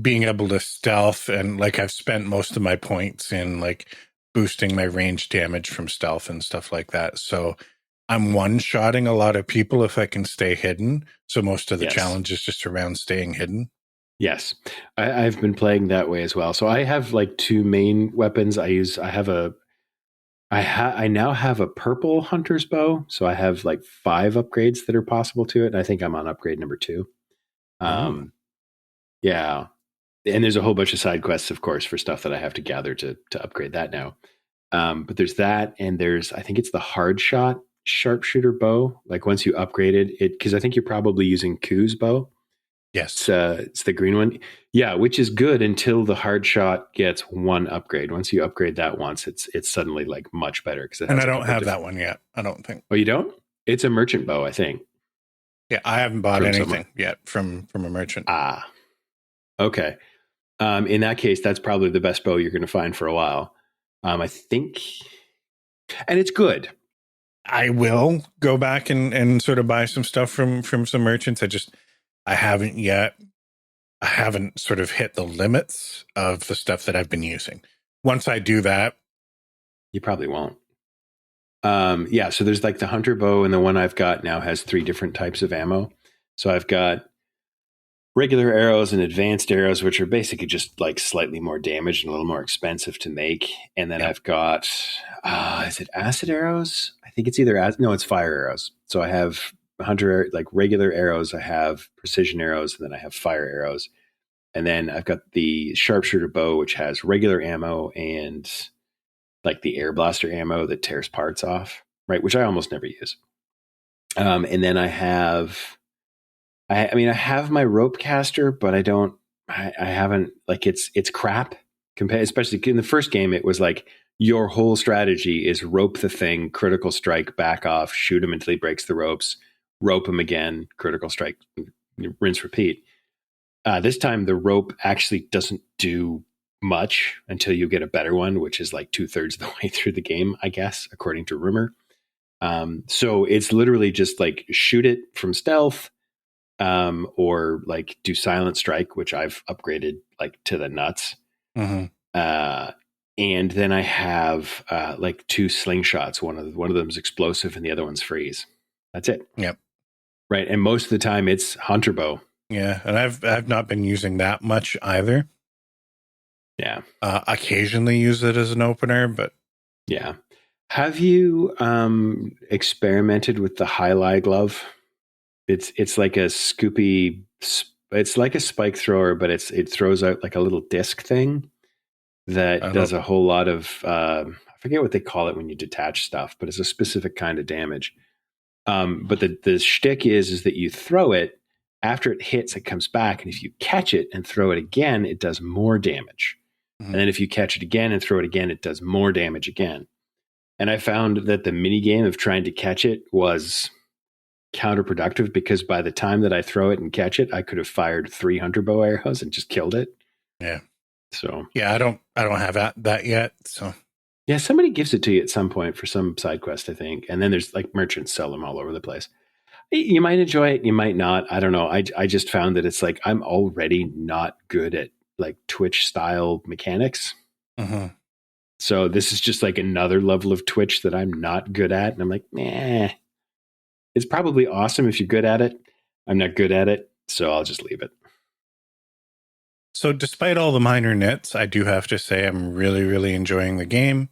being able to stealth, and like I've spent most of my points in like boosting my range damage from stealth and stuff like that. So I'm one-shotting a lot of people if I can stay hidden. So most of the Yes. challenge is just around staying hidden. Yes, I've been playing that way as well. So I have like two main weapons. I now have a purple hunter's bow. So I have like 5 upgrades that are possible to it. And I think I'm on upgrade number 2. Yeah. And there's a whole bunch of side quests, of course, for stuff that I have to gather to upgrade that now. But there's that, and I think it's the hard shot sharpshooter bow. Like once you upgraded it, because I think you're probably using Ku's bow. Yes. It's the green one. Yeah, which is good until the hard shot gets 1 upgrade. Once you upgrade that once, it's suddenly like much better. And I don't have that one yet, I don't think. Oh, you don't? It's a merchant bow, I think. Yeah, I haven't bought From anything somewhere. yet from a merchant. Ah, okay. In that case, that's probably the best bow you're going to find for a while. I think, and it's good. I will go back and sort of buy some stuff from some merchants. I haven't yet. I haven't sort of hit the limits of the stuff that I've been using. Once I do that, You probably won't. Yeah, so there's like the hunter bow, and the one I've got now has 3 different types of ammo. So I've got regular arrows and advanced arrows, which are basically just like slightly more damage and a little more expensive to make. And then I've got, is it acid arrows? I think it's either no, it's fire arrows. So I have hunter, like regular arrows. I have precision arrows, and then I have fire arrows. And then I've got the sharpshooter bow, which has regular ammo and like the air blaster ammo that tears parts off, right? Which I almost never use. And then I have, I have my rope caster, but I haven't, like, it's crap compared, especially in the first game. It was like your whole strategy is rope the thing, critical strike, back off, shoot him until he breaks the ropes, rope him again, critical strike, rinse, repeat. This time the rope actually doesn't do much until you get a better one, which is like 2/3 of the way through the game, I guess, according to rumor. So it's literally just like shoot it from stealth, or like do silent strike, which I've upgraded like to the nuts. mm-hmm. And then I have like 2 slingshots. One of them's explosive and the other one's freeze. That's it. Yep. Right. And most of the time it's hunter bow. Yeah, and I've not been using that much either. Yeah. Occasionally use it as an opener, but yeah. Have you experimented with the highlight glove? It's like a scoopy. It's like a spike thrower, but it throws out like a little disc thing that does a whole lot of. I forget what they call it when you detach stuff, but it's a specific kind of damage. But the shtick is that you throw it. After it hits, it comes back, and if you catch it and throw it again, it does more damage. Mm-hmm. And then if you catch it again and throw it again, it does more damage again. And I found that the mini game of trying to catch it was counterproductive, because by the time that I throw it and catch it, I could have fired 3 hunter bow arrows and just killed it. Yeah. So yeah, I don't have that yet. So yeah, somebody gives it to you at some point for some side quest, I think. And then there's like merchants sell them all over the place. You might enjoy it, you might not. I don't know. I just found that it's like I'm already not good at like Twitch style mechanics. Mm-hmm. So this is just like another level of Twitch that I'm not good at. And I'm like, it's probably awesome if you're good at it. I'm not good at it, so I'll just leave it. So despite all the minor nits, I do have to say I'm really, really enjoying the game.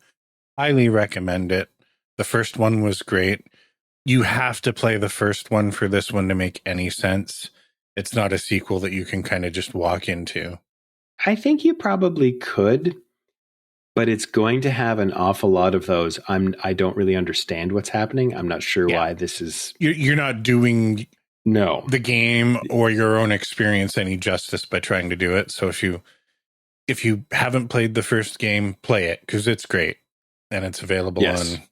Highly recommend it. The first one was great. You have to play the first one for this one to make any sense. It's not a sequel that you can kind of just walk into. I think you probably could, but it's going to have an awful lot of those. I don't really understand what's happening. I'm not sure why this is. You're not doing the game or your own experience any justice by trying to do it. So if you haven't played the first game, play it, because it's great and it's available on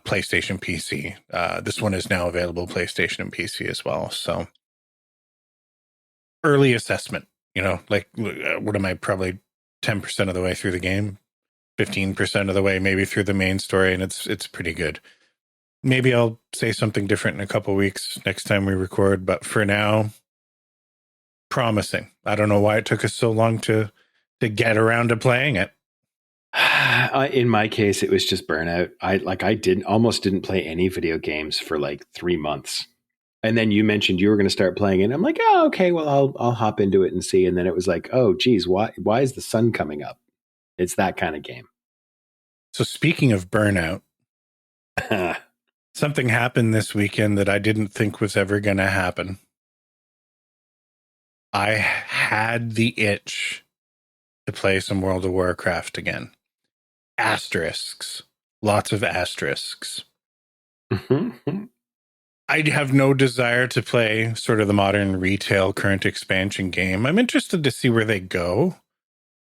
PlayStation, PC. This one is now available PlayStation and PC as well. So early assessment, like what am I, probably 10% of the way through the game, 15% of the way maybe through the main story, and it's pretty good. Maybe I'll say something different in a couple weeks next time we record, but for now, promising. I don't know why it took us so long to get around to playing it. In my case, it was just burnout. I almost didn't play any video games for like 3 months. And then you mentioned you were going to start playing it. And I'm like, oh, okay, well, I'll hop into it and see. And then it was like, oh, geez, why is the sun coming up? It's that kind of game. So speaking of burnout, something happened this weekend that I didn't think was ever going to happen. I had the itch to play some World of Warcraft again. Asterisks. Lots of asterisks. I have no desire to play sort of the modern retail current expansion game. I'm interested to see where they go.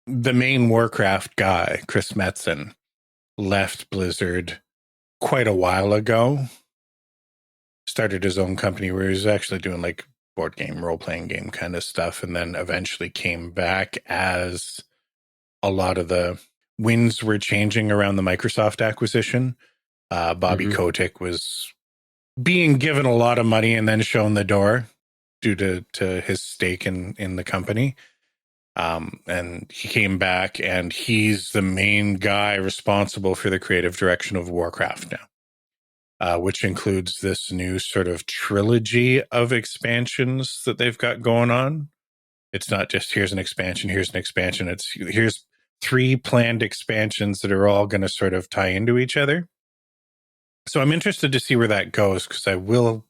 The main Warcraft guy, Chris Metzen, left Blizzard quite a while ago. Started his own company where he was actually doing like board game, role-playing game kind of stuff, and then eventually came back as a lot of the winds were changing around the Microsoft acquisition. Bobby Kotick was being given a lot of money and then shown the door due to his stake in the company. And he came back, and he's the main guy responsible for the creative direction of Warcraft now, which includes this new sort of trilogy of expansions that they've got going on. It's not just here's an expansion, here's an expansion. It's here's 3 planned expansions that are all going to sort of tie into each other. So I'm interested to see where that goes, because I will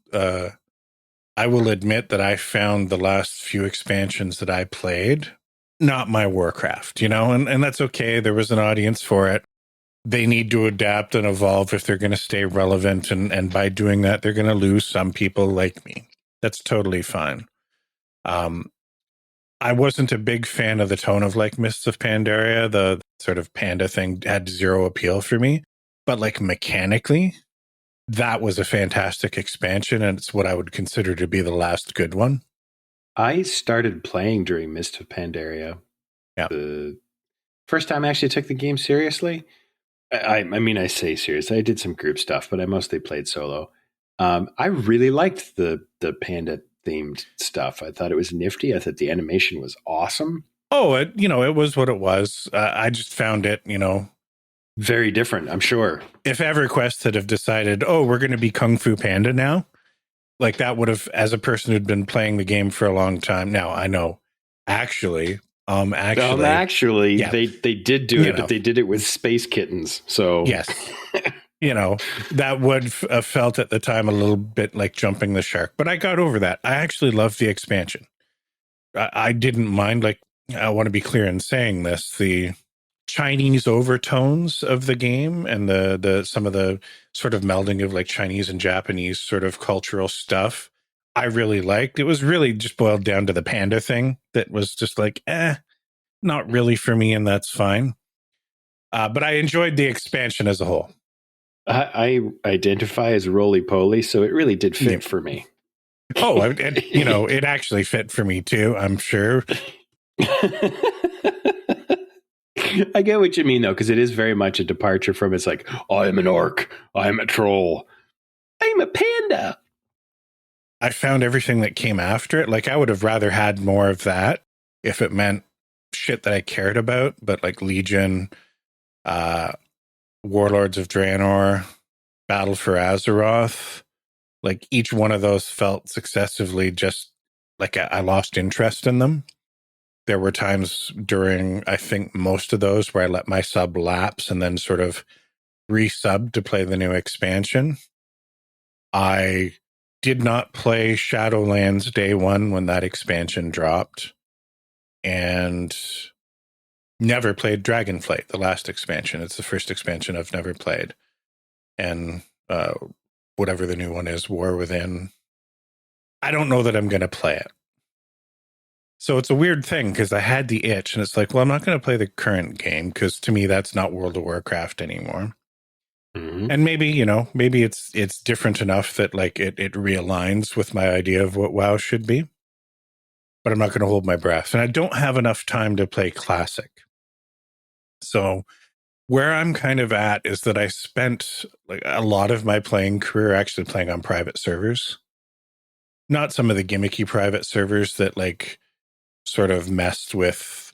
admit that I found the last few expansions that I played not my Warcraft, and that's okay. There was an audience for it. They need to adapt and evolve if they're going to stay relevant, and by doing that, they're going to lose some people like me. That's totally fine. I wasn't a big fan of the tone of like Mists of Pandaria. The sort of panda thing had zero appeal for me, but like mechanically, that was a fantastic expansion, and it's what I would consider to be the last good one. I started playing during Mist of Pandaria. Yeah. The first time I actually took the game seriously. I mean, I say seriously. I did some group stuff, but I mostly played solo. I really liked the panda themed stuff. I thought it was nifty. I thought the animation was awesome. Oh, it was what it was. I just found it, very different, I'm sure. If EverQuest had have decided, oh, we're going to be Kung Fu Panda now, like that would have, as a person who'd been playing the game for a long time. Now I know, actually, yeah. they did do it, but they did it with space kittens. So yes, that would have felt at the time a little bit like jumping the shark. But I got over that. I actually loved the expansion. I didn't mind. Like, I want to be clear in saying this: the Chinese overtones of the game and the some of the sort of melding of like Chinese and Japanese sort of cultural stuff, I really liked. It was really just boiled down to the panda thing that was just like, not really for me, and that's fine. But I enjoyed the expansion as a whole. I identify as roly-poly, so it really did fit for me. Oh, it actually fit for me too, I'm sure. I get what you mean, though, because it is very much a departure from it's like, I'm an orc, I'm a troll, I'm a panda. I found everything that came after it. Like, I would have rather had more of that if it meant shit that I cared about, but like Legion, Warlords of Draenor, Battle for Azeroth, like each one of those felt successively just like I lost interest in them. There were times during, I think, most of those where I let my sub lapse and then sort of resub to play the new expansion. I did not play Shadowlands day one when that expansion dropped, and never played Dragonflight, the last expansion. It's the first expansion I've never played. And whatever the new one is, War Within, I don't know that I'm going to play it. So it's a weird thing because I had the itch, and it's like, well, I'm not going to play the current game because to me that's not World of Warcraft anymore. Mm-hmm. And maybe it's different enough that like it realigns with my idea of what WoW should be. But I'm not going to hold my breath, and I don't have enough time to play Classic. So where I'm kind of at is that I spent like a lot of my playing career actually playing on private servers, not some of the gimmicky private servers that like sort of messed with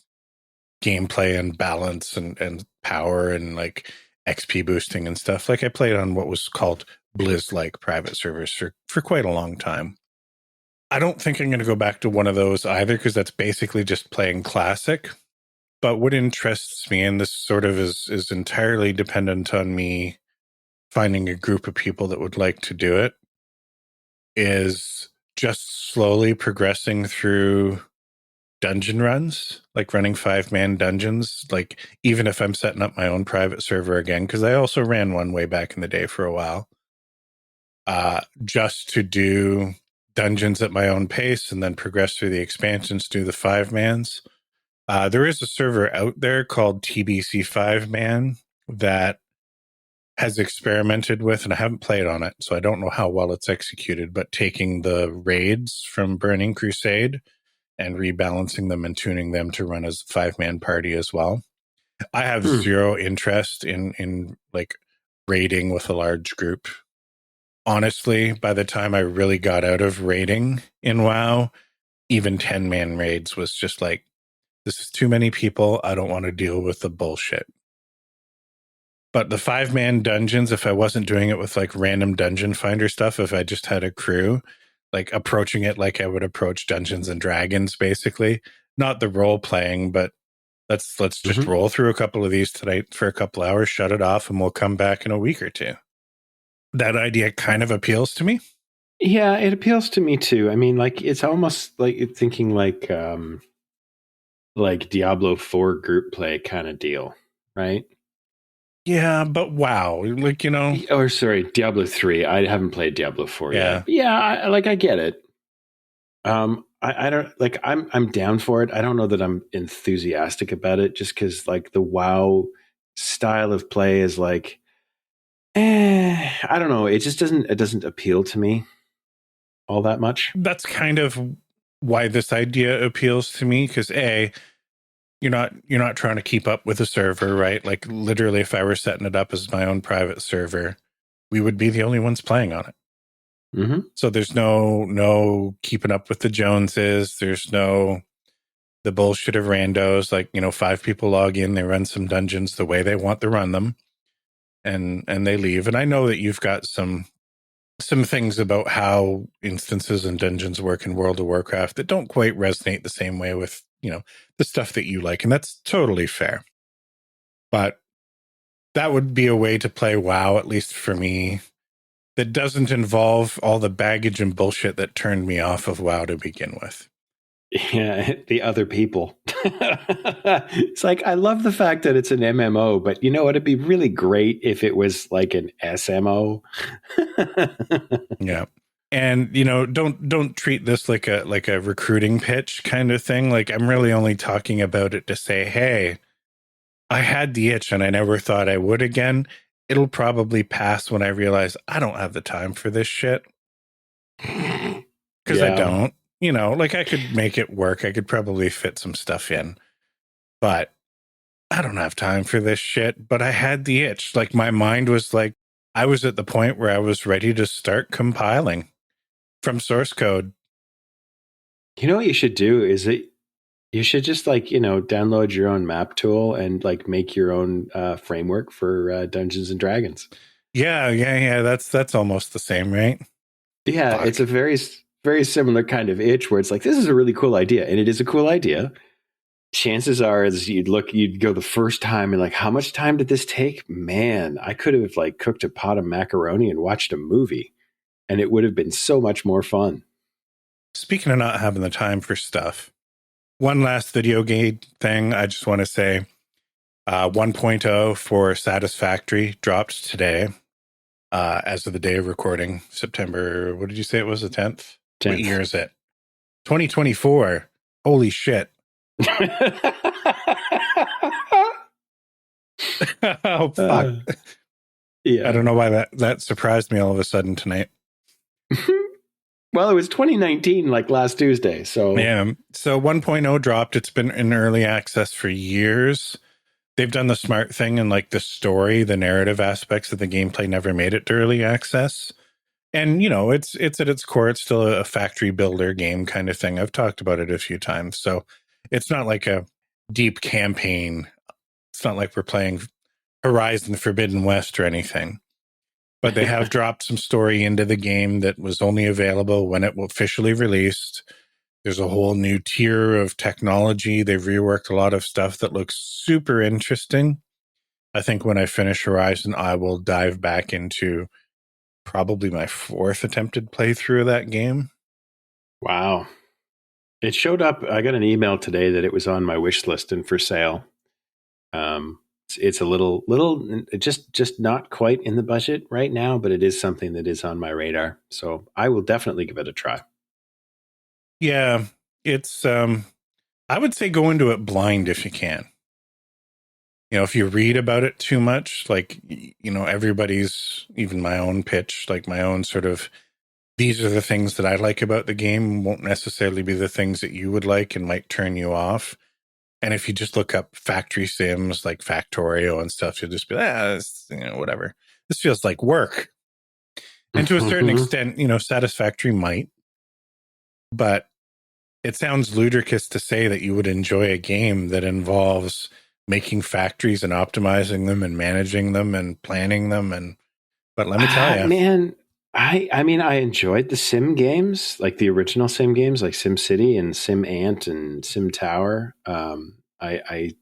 gameplay and balance and power and like XP boosting and stuff. Like I played on what was called Blizz-like private servers for quite a long time. I don't think I'm going to go back to one of those either, because that's basically just playing classic. But what interests me, and this sort of is entirely dependent on me finding a group of people that would like to do it, is just slowly progressing through dungeon runs, like running 5-man dungeons, like even if I'm setting up my own private server again, because I also ran one way back in the day for a while, just to do dungeons at my own pace and then progress through the expansions, do the 5-mans. There is a server out there called TBC 5-man that has experimented with, and I haven't played on it, so I don't know how well it's executed, but taking the raids from Burning Crusade and rebalancing them and tuning them to run as a 5-man party as well. I have zero interest in like raiding with a large group. Honestly, by the time I really got out of raiding in WoW, even 10-man raids was just like, this is too many people. I don't want to deal with the bullshit. But the 5-man dungeons, if I wasn't doing it with like random dungeon finder stuff, if I just had a crew, like approaching it like I would approach Dungeons and Dragons, basically, not the role playing, but let's just roll through a couple of these tonight for a couple hours, shut it off, and we'll come back in a week or two. That idea kind of appeals to me. Yeah, it appeals to me too. I mean, like it's almost like thinking like Diablo 4 group play kind of deal, right? Yeah, but WoW, like, you know. Or sorry, Diablo 3. I haven't played Diablo 4 Yeah. yet. Yeah, I get it. I don't like. I'm down for it. I don't know that I'm enthusiastic about it, just because like the WoW style of play is like, I don't know. It just doesn't appeal to me all that much. That's kind of why this idea appeals to me, because you're not trying to keep up with the server, right? Like literally, if I were setting it up as my own private server, we would be the only ones playing on it. So there's no keeping up with the Joneses. There's no the bullshit of randos. Like, 5 people log in, they run some dungeons the way they want to run them, and they leave. And I know that you've got some things about how instances and dungeons work in World of Warcraft that don't quite resonate the same way with, the stuff that you like. And that's totally fair. But that would be a way to play WoW, at least for me, that doesn't involve all the baggage and bullshit that turned me off of WoW to begin with. Yeah, the other people. It's like, I love the fact that it's an MMO, but you know what? It'd be really great if it was like an SMO. Yeah. And, don't treat this like a recruiting pitch kind of thing. Like, I'm really only talking about it to say, hey, I had the itch and I never thought I would again. It'll probably pass when I realize I don't have the time for this shit. Because I don't. Like I could make it work. I could probably fit some stuff in. But I don't have time for this shit. But I had the itch. Like my mind was like, I was at the point where I was ready to start compiling from source code. You know what you should do is you should just download your own map tool and like make your own framework for Dungeons and Dragons. Yeah. That's almost the same, right? Yeah, Fuck. It's a very, very similar kind of itch where it's like, this is a really cool idea. And it is a cool idea. Chances are as you'd go the first time and like, how much time did this take? Man, I could have like cooked a pot of macaroni and watched a movie, and it would have been so much more fun. Speaking of not having the time for stuff, one last video game thing I just want to say, 1.0 for Satisfactory dropped today, as of the day of recording, September, what did you say it was, the 10th? 10th. What year is it? 2024. Holy shit. Oh, fuck. Yeah. I don't know why that surprised me all of a sudden tonight. Well, it was 2019, like last Tuesday. So yeah. So 1.0 dropped. It's been in early access for years. They've done the smart thing, and like the story, the narrative aspects of the gameplay never made it to early access. And, it's at its core, it's still a factory builder game kind of thing. I've talked about it a few times. So it's not like a deep campaign. It's not like we're playing Horizon Forbidden West or anything, but they have dropped some story into the game that was only available when it officially released. There's a whole new tier of technology. They've reworked a lot of stuff that looks super interesting. I think when I finish Horizon, I will dive back into probably my 4th attempted playthrough of that game. Wow. It showed up. I got an email today that it was on my wish list and for sale. It's a little, just not quite in the budget right now, but it is something that is on my radar. So I will definitely give it a try. Yeah, it's, I would say go into it blind if you can. You know, if you read about it too much, like, you know, everybody's, even my own pitch, like my own sort of, these are the things that I like about the game won't necessarily be the things that you would like and might turn you off. And if you just look up factory sims like Factorio and stuff, you'll just be like, you know, whatever. This feels like work. And to a certain extent, you know, Satisfactory might. But it sounds ludicrous to say that you would enjoy a game that involves making factories and optimizing them and managing them and planning them. But let me tell you, man, I mean, I enjoyed the sim games, like the original sim games, like Sim City and Sim Ant and Sim Tower. I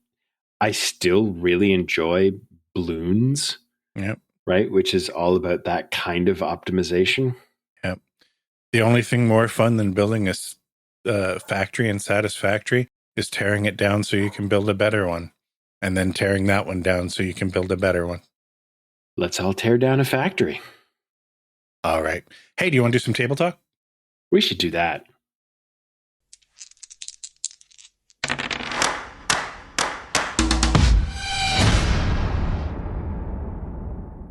still really enjoy Bloons, yep, right? Which is all about that kind of optimization. yep. The only thing more fun than building a factory in Satisfactory is tearing it down so you can build a better one, and then tearing that one down so you can build a better one. Let's all tear down a factory. All right. Hey, do you want to do some table talk? We should do that.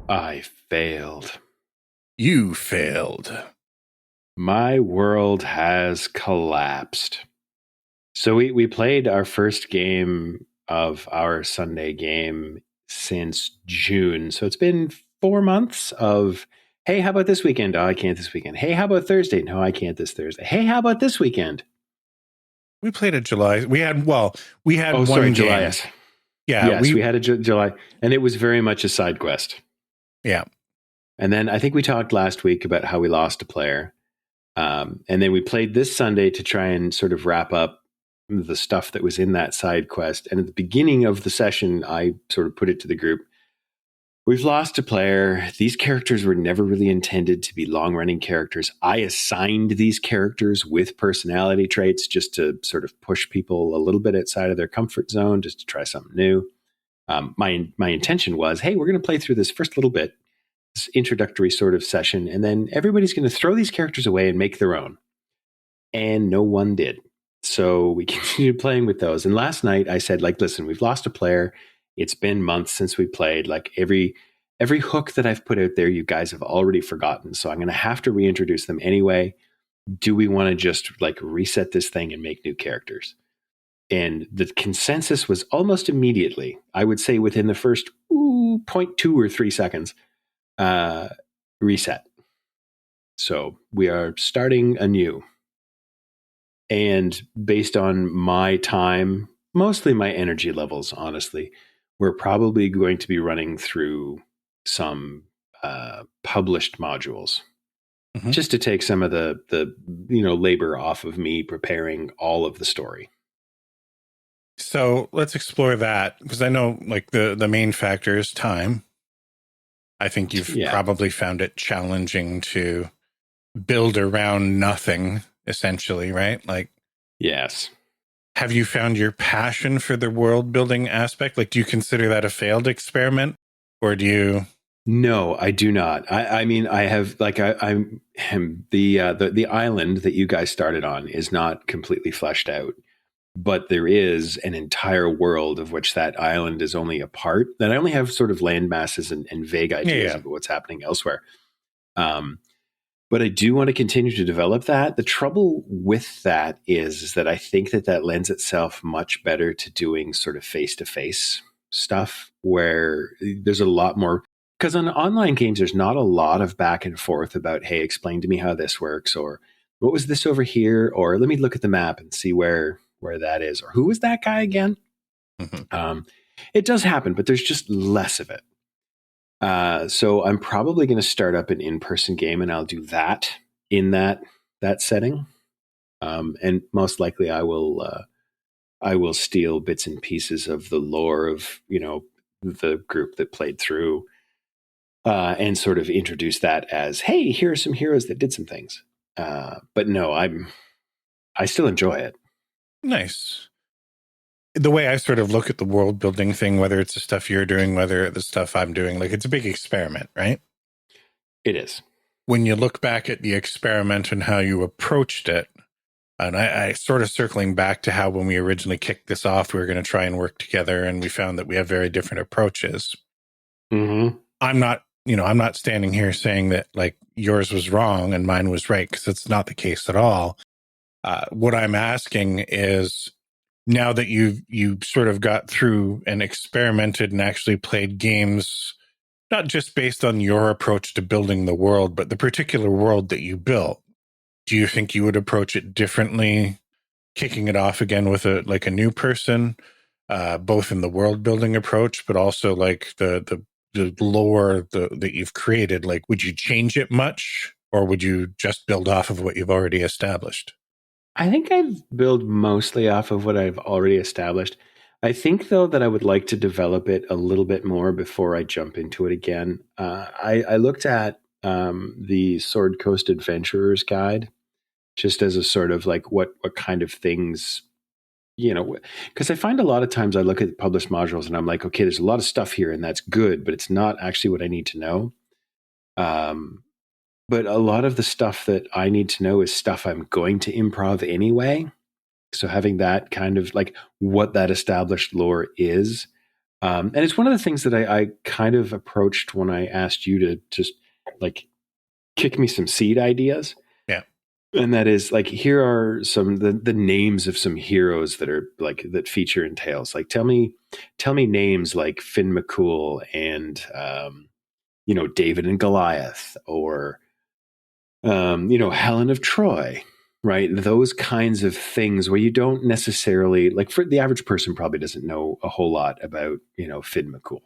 I failed. You failed. My world has collapsed. So we played our first game of our Sunday game since June. So it's been 4 months of, hey, how about this weekend? Oh, I can't this weekend. Hey, how about Thursday? No, I can't this Thursday. Hey, how about this weekend? We played at July. We had one sorry, game. July. Yes. Yeah, yes, we had a July, and it was very much a side quest. Yeah. And then I think we talked last week about how we lost a player. And then we played this Sunday to try and sort of wrap up the stuff that was in that side quest. And at the beginning of the session, I sort of put it to the group. We've lost a player. These characters were never really intended to be long-running characters. I assigned these characters with personality traits just to sort of push people a little bit outside of their comfort zone, just to try something new. My intention was, hey, we're going to play through this first little bit, this introductory sort of session, and then everybody's going to throw these characters away and make their own. And no one did. So we continued playing with those. And last night I said, like, listen, we've lost a player. It's been months since we played. Like every hook that I've put out there, you guys have already forgotten. So I'm going to have to reintroduce them anyway. Do we want to just like reset this thing and make new characters? And the consensus was almost immediately, I would say within the first 0.2 or 3 seconds, reset. So we are starting anew. And based on my time, mostly my energy levels, honestly, we're probably going to be running through some published modules just to take some of the labor off of me preparing all of the story. So let's explore that, because I know like the main factor is time. I think you've probably found it challenging to build around nothing, essentially, right? Like, yes. Have you found your passion for the world building aspect? Like, do you consider that a failed experiment, or do you? No, I do not. I mean, I have like I'm the island that you guys started on is not completely fleshed out, but there is an entire world of which that island is only a part. That I only have sort of land masses and vague ideas of what's happening elsewhere. But I do want to continue to develop that. The trouble with that is that I think that lends itself much better to doing sort of face-to-face stuff where there's a lot more. Because on online games, there's not a lot of back and forth about, hey, explain to me how this works, or what was this over here, or let me look at the map and see where that is, or who was that guy again? Mm-hmm. It does happen, but there's just less of it. So I'm probably going to start up an in-person game, and I'll do that in that setting. And most likely, I will steal bits and pieces of the lore of the group that played through, and sort of introduce that as, hey, here are some heroes that did some things. But no, I still enjoy it. Nice. The way I sort of look at the world building thing, whether it's the stuff you're doing, whether the stuff I'm doing, like it's a big experiment, right? It is. When you look back at the experiment and how you approached it, and I sort of circling back to how when we originally kicked this off, we were going to try and work together, and we found that we have very different approaches. Mm-hmm. I'm not standing here saying that like yours was wrong and mine was right, because it's not the case at all. What I'm asking is, now that you sort of got through and experimented and actually played games, not just based on your approach to building the world, but the particular world that you built, do you think you would approach it differently, kicking it off again with a new person, both in the world building approach, but also like the lore that you've created? Like, would you change it much, or would you just build off of what you've already established? I think I've built mostly off of what I've already established. I think, though, that I would like to develop it a little bit more before I jump into it again. I looked at the Sword Coast Adventurer's Guide just as a sort of like what kind of things, because I find a lot of times I look at published modules and I'm like, okay, there's a lot of stuff here and that's good, but it's not actually what I need to know. But a lot of the stuff that I need to know is stuff I'm going to improv anyway. So having that kind of like what that established lore is. And it's one of the things that I kind of approached when I asked you to just like kick me some seed ideas. Yeah. And that is like, here are some the names of some heroes that are like that feature in Tales. Like tell me names like Finn McCool and David and Goliath, or Helen of Troy, right? Those kinds of things where you don't necessarily, like, for the average person probably doesn't know a whole lot about, Finn McCool,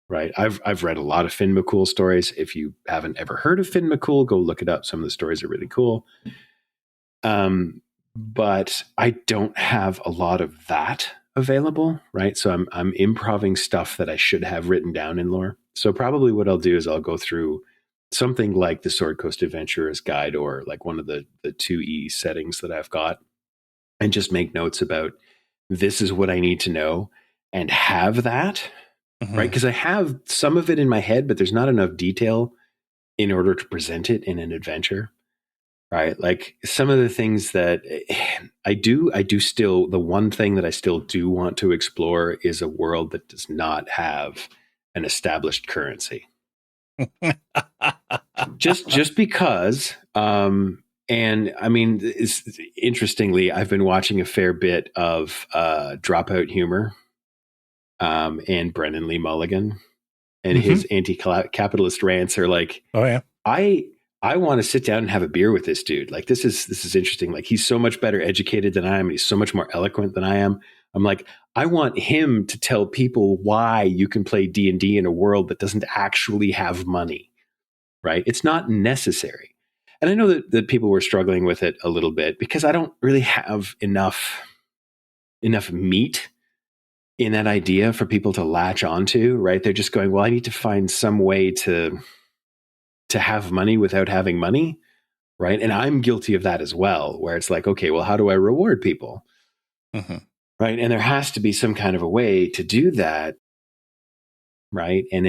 right? I've read a lot of Finn McCool stories. If you haven't ever heard of Finn McCool, go look it up. Some of the stories are really cool. But I don't have a lot of that available, right? So I'm improving stuff that I should have written down in lore. So probably what I'll do is I'll go through something like the Sword Coast Adventurer's Guide, or like one of the 2E settings that I've got, and just make notes about, this is what I need to know, and have that, right? Because I have some of it in my head, but there's not enough detail in order to present it in an adventure, right? Like some of the things that I do still, the one thing that I still do want to explore is a world that does not have an established currency. just because, and I mean, interestingly, I've been watching a fair bit of Dropout Humor, and Brennan Lee Mulligan, and his anti-capitalist rants are like, oh yeah, I want to sit down and have a beer with this dude. Like this is interesting. Like he's so much better educated than I am. He's so much more eloquent than I am. I'm like, I want him to tell people why you can play D&D in a world that doesn't actually have money, right? It's not necessary. And I know that people were struggling with it a little bit because I don't really have enough meat in that idea for people to latch onto, right? They're just going, well, I need to find some way to have money without having money, right? And I'm guilty of that as well, where it's like, okay, well, how do I reward people? Right. And there has to be some kind of a way to do that. Right. And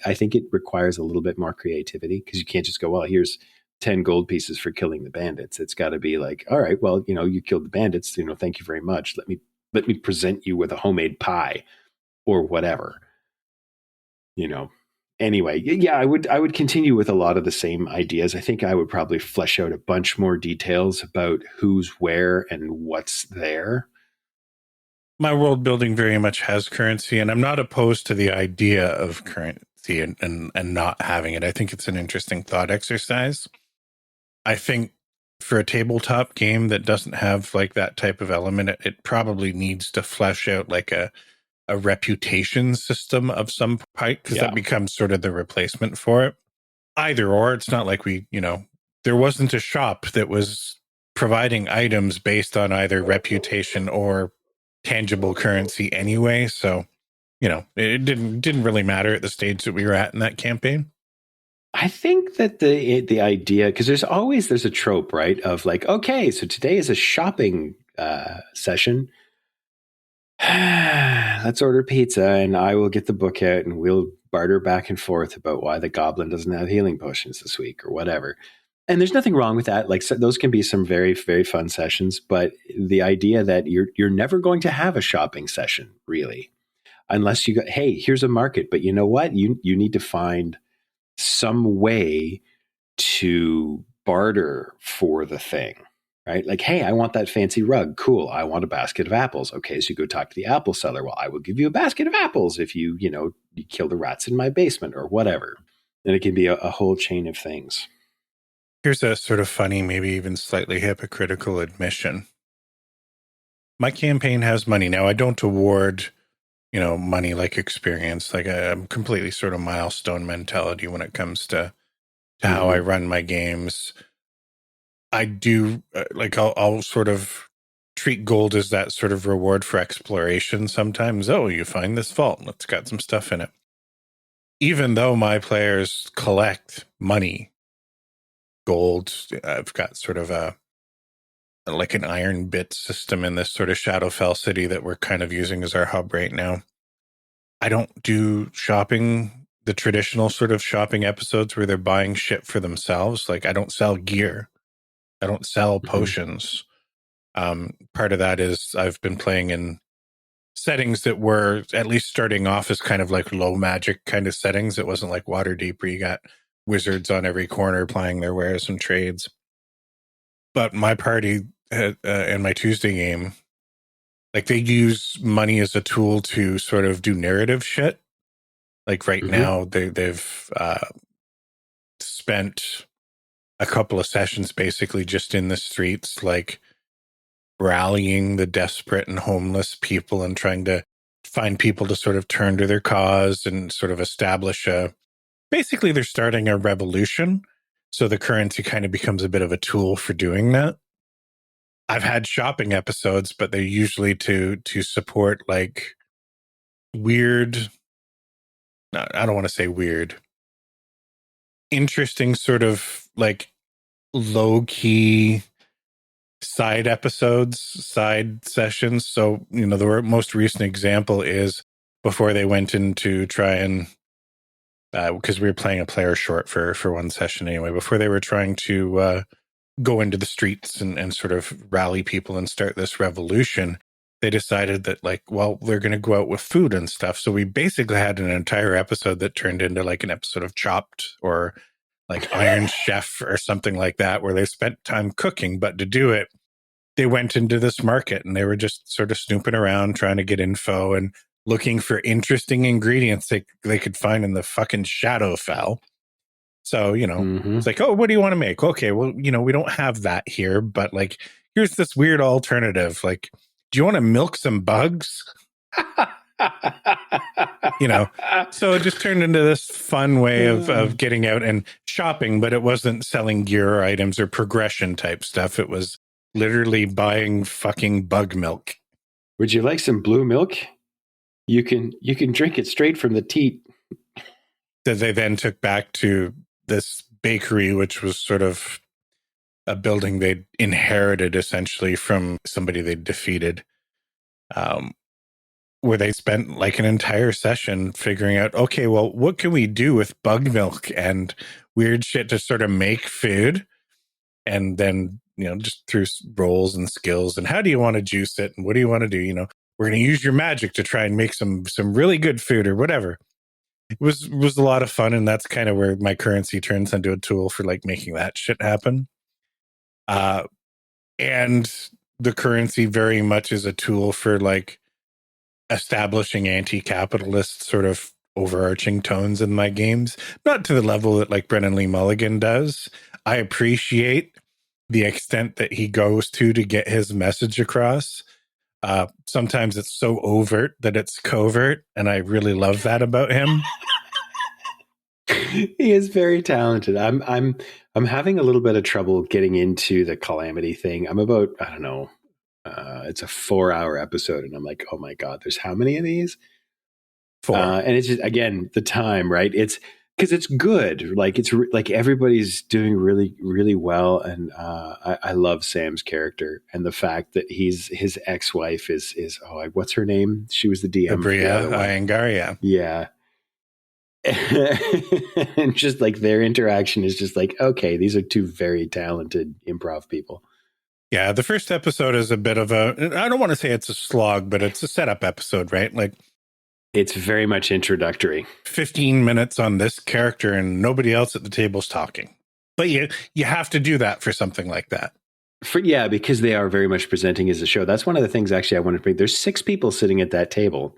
I think it requires a little bit more creativity, because you can't just go, well, here's 10 gold pieces for killing the bandits. It's got to be like, all right, well, you killed the bandits, thank you very much. Let me present you with a homemade pie or whatever, Anyway, yeah, I would continue with a lot of the same ideas. I think I would probably flesh out a bunch more details about who's where and what's there. My world building very much has currency, and I'm not opposed to the idea of currency and not having it. I think it's an interesting thought exercise. I think for a tabletop game that doesn't have like that type of element, it probably needs to flesh out like a a reputation system of some type, because that becomes sort of the replacement for it. Either or, it's not like there wasn't a shop that was providing items based on either reputation or tangible currency anyway. So, it didn't really matter at the stage that we were at in that campaign. I think that the idea, because there's a trope, right, of like, okay, so today is a shopping session. Let's order pizza and I will get the book out and we'll barter back and forth about why the goblin doesn't have healing potions this week or whatever. And there's nothing wrong with that. Like, so those can be some very, very fun sessions, but the idea that you're never going to have a shopping session, really, unless you go, hey, here's a market, but you know what? You need to find some way to barter for the thing, right? Like, hey, I want that fancy rug. Cool. I want a basket of apples. Okay, so you go talk to the apple seller. Well, I will give you a basket of apples if you kill the rats in my basement or whatever. And it can be a whole chain of things. Here's a sort of funny, maybe even slightly hypocritical admission. My campaign has money. Now, I don't award, money like experience, like a completely sort of milestone mentality when it comes to how I run my games. I do, I'll sort of treat gold as that sort of reward for exploration sometimes. Oh, you find this vault. It's got some stuff in it. Even though my players collect money, gold, I've got sort of like an iron bit system in this sort of Shadowfell city that we're kind of using as our hub right now. I don't do shopping, the traditional sort of shopping episodes where they're buying shit for themselves. Like, I don't sell gear. I don't sell potions. Part of that is I've been playing in settings that were at least starting off as kind of like low magic kind of settings. It wasn't like Waterdeep where you got wizards on every corner plying their wares and trades. But my party in my Tuesday game, like, they use money as a tool to sort of do narrative shit. Like right now, they've spent a couple of sessions basically just in the streets, like rallying the desperate and homeless people and trying to find people to sort of turn to their cause and sort of establish basically they're starting a revolution. So the currency kind of becomes a bit of a tool for doing that. I've had shopping episodes, but they're usually to support like weird, I don't want to say weird, interesting sort of like low-key side episodes, side sessions. So, the most recent example is before they went in to try and, because we were playing a player short for one session anyway, before they were trying to go into the streets and sort of rally people and start this revolution, they decided that like, well, they're going to go out with food and stuff. So we basically had an entire episode that turned into like an episode of Chopped or like Iron Chef or something like that, where they spent time cooking. But to do it, they went into this market and they were just sort of snooping around, trying to get info and looking for interesting ingredients they could find in the fucking Shadowfell. So, it's like, oh, what do you want to make? Okay, well, we don't have that here, but like, here's this weird alternative. Like, do you want to milk some bugs? So it just turned into this fun way of getting out and shopping, but it wasn't selling gear or items or progression type stuff. It was literally buying fucking bug milk. Would you like some blue milk? You can drink it straight from the teat. That they then took back to this bakery, which was sort of a building they'd inherited essentially from somebody they'd defeated, where they spent like an entire session figuring out, okay, well, what can we do with bug milk and weird shit to sort of make food? And then, just through roles and skills and how do you want to juice it? And what do you want to do? We're going to use your magic to try and make some really good food or whatever. It was a lot of fun, and that's kind of where my currency turns into a tool for like making that shit happen. And the currency very much is a tool for like establishing anti-capitalist sort of overarching tones in my games, not to the level that like Brennan Lee Mulligan does. I appreciate the extent that he goes to get his message across. Sometimes it's so overt that it's covert, and I really love that about him. He is very talented. I'm having a little bit of trouble getting into the Calamity thing. I'm about, I don't know, it's a 4-hour episode, and I'm like, oh my god, there's how many of these? 4. And it's just, again, the time, right? It's because it's good. Like like everybody's doing really, really well, and I love Sam's character and the fact that his ex-wife is what's her name? She was the DM. Abria Iyengar, yeah. And just like their interaction is just like, okay, these are two very talented improv people. Yeah, the first episode is a bit of a, I don't want to say it's a slog, but it's a setup episode, right? Like, it's very much introductory. 15 minutes on this character and nobody else at the table's talking. But you have to do that for something like that. Because they are very much presenting as a show. That's one of the things actually I wanted to bring. There's 6 people sitting at that table.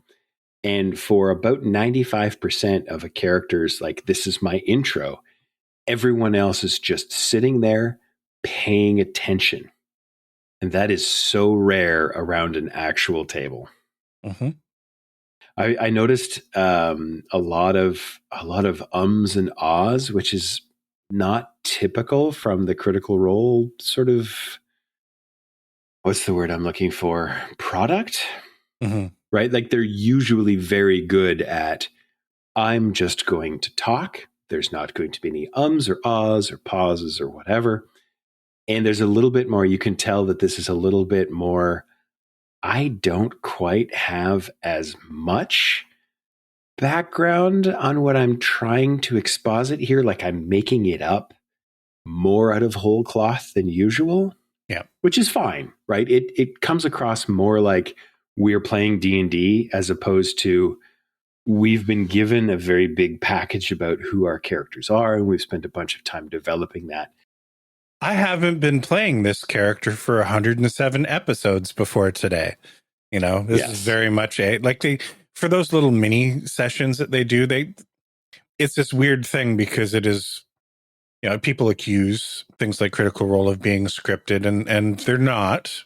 And for about 95% of a character's, like, this is my intro, everyone else is just sitting there paying attention. And that is so rare around an actual table. Mm-hmm. I noticed a lot of ums and ahs, which is not typical from the Critical Role sort of, what's the word I'm looking for? Product? Mm-hmm. Right? Like they're usually very good at, I'm just going to talk. There's not going to be any ums or ahs or pauses or whatever. And there's a little bit more, you can tell that this is a little bit more, I don't quite have as much background on what I'm trying to exposit here. Like I'm making it up more out of whole cloth than usual. Yeah. Which is fine, right? It comes across more like we're playing D&D as opposed to we've been given a very big package about who our characters are, and we've spent a bunch of time developing that. I haven't been playing this character for 107 episodes before today. You know, this is very much for those little mini sessions that they do, it's this weird thing because it is, you know, people accuse things like Critical Role of being scripted and they're not.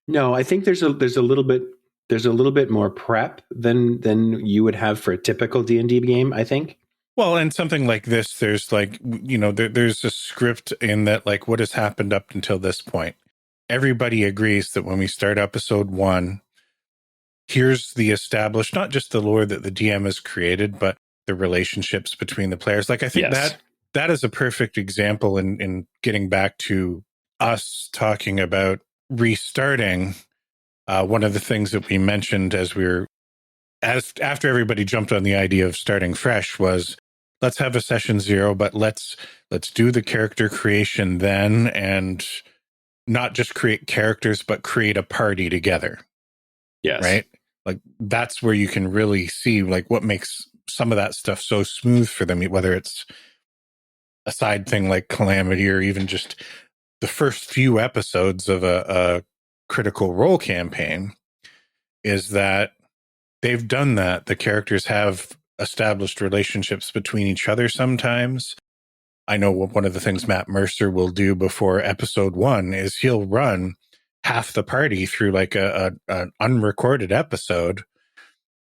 No, I think there's a little bit more prep than you would have for a typical D&D game, I think. Well, and something like this, there's like, you know, there's a script in that, like, what has happened up until this point. Everybody agrees that when we start episode 1, here's the established, not just the lore that the DM has created, but the relationships between the players. Like, I think that is a perfect example in getting back to us talking about restarting. One of the things that we mentioned after everybody jumped on the idea of starting fresh was, let's have a session 0, but let's do the character creation then, and not just create characters, but create a party together. Yes. Right? Like that's where you can really see like what makes some of that stuff so smooth for them, whether it's a side thing like Calamity or even just the first few episodes of a Critical Role campaign, is that they've done that. The characters have established relationships between each other sometimes. I know one of the things Matt Mercer will do before episode 1 is he'll run half the party through like an unrecorded episode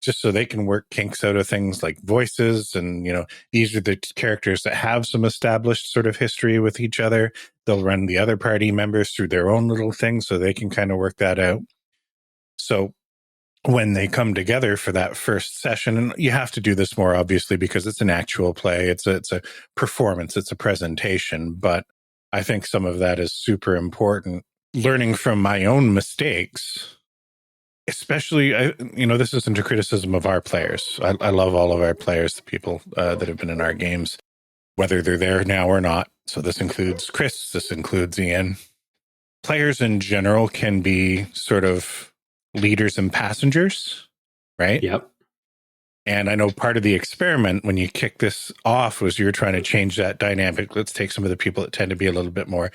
just so they can work kinks out of things like voices. And, you know, these are the characters that have some established sort of history with each other. They'll run the other party members through their own little thing so they can kind of work that out. So when they come together for that first session, and you have to do this more obviously because it's an actual play, it's a performance, it's a presentation, but I think some of that is super important. Learning from my own mistakes, especially, this isn't a criticism of our players. I love all of our players, the people that have been in our games, whether they're there now or not. So this includes Chris, this includes Ian. Players in general can be sort of leaders and passengers, right? Yep. And I know part of the experiment when you kick this off was you're trying to change that dynamic. Let's take some of the people that tend to be a little bit more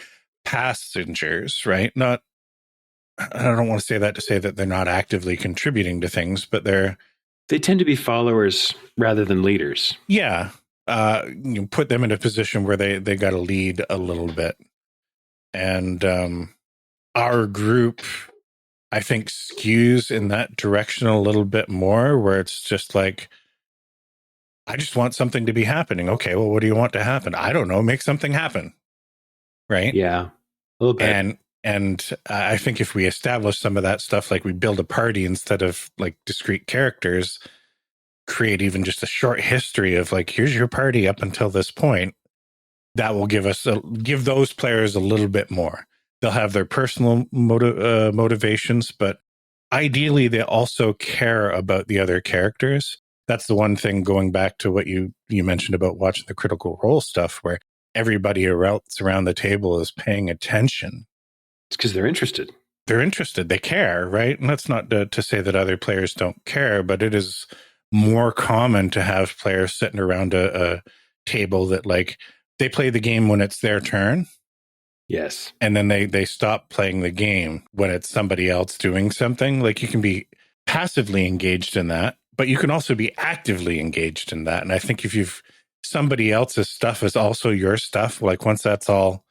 passengers, right? I don't want to say that to say that they're not actively contributing to things, but they tend to be followers rather than leaders. Yeah. You put them in a position where they got to lead a little bit. And our group, I think skews in that direction a little bit more, where it's just like, I just want something to be happening. Okay, well, what do you want to happen? I don't know. Make something happen. Right. Yeah. A little bit. And I think if we establish some of that stuff, like we build a party instead of like discrete characters, create even just a short history of like, here's your party up until this point, that will give those players a little bit more. They'll have their personal motivations, but ideally they also care about the other characters. That's the one thing, going back to what you mentioned about watching the Critical Role stuff, where everybody else around the table is paying attention. It's because they're interested. They're interested. They care, right? And that's not to say that other players don't care, but it is more common to have players sitting around a table that, like, they play the game when it's their turn. Yes. And then they stop playing the game when it's somebody else doing something. Like, you can be passively engaged in that, but you can also be actively engaged in that. And I think if somebody else's stuff is also your stuff, like once that's all,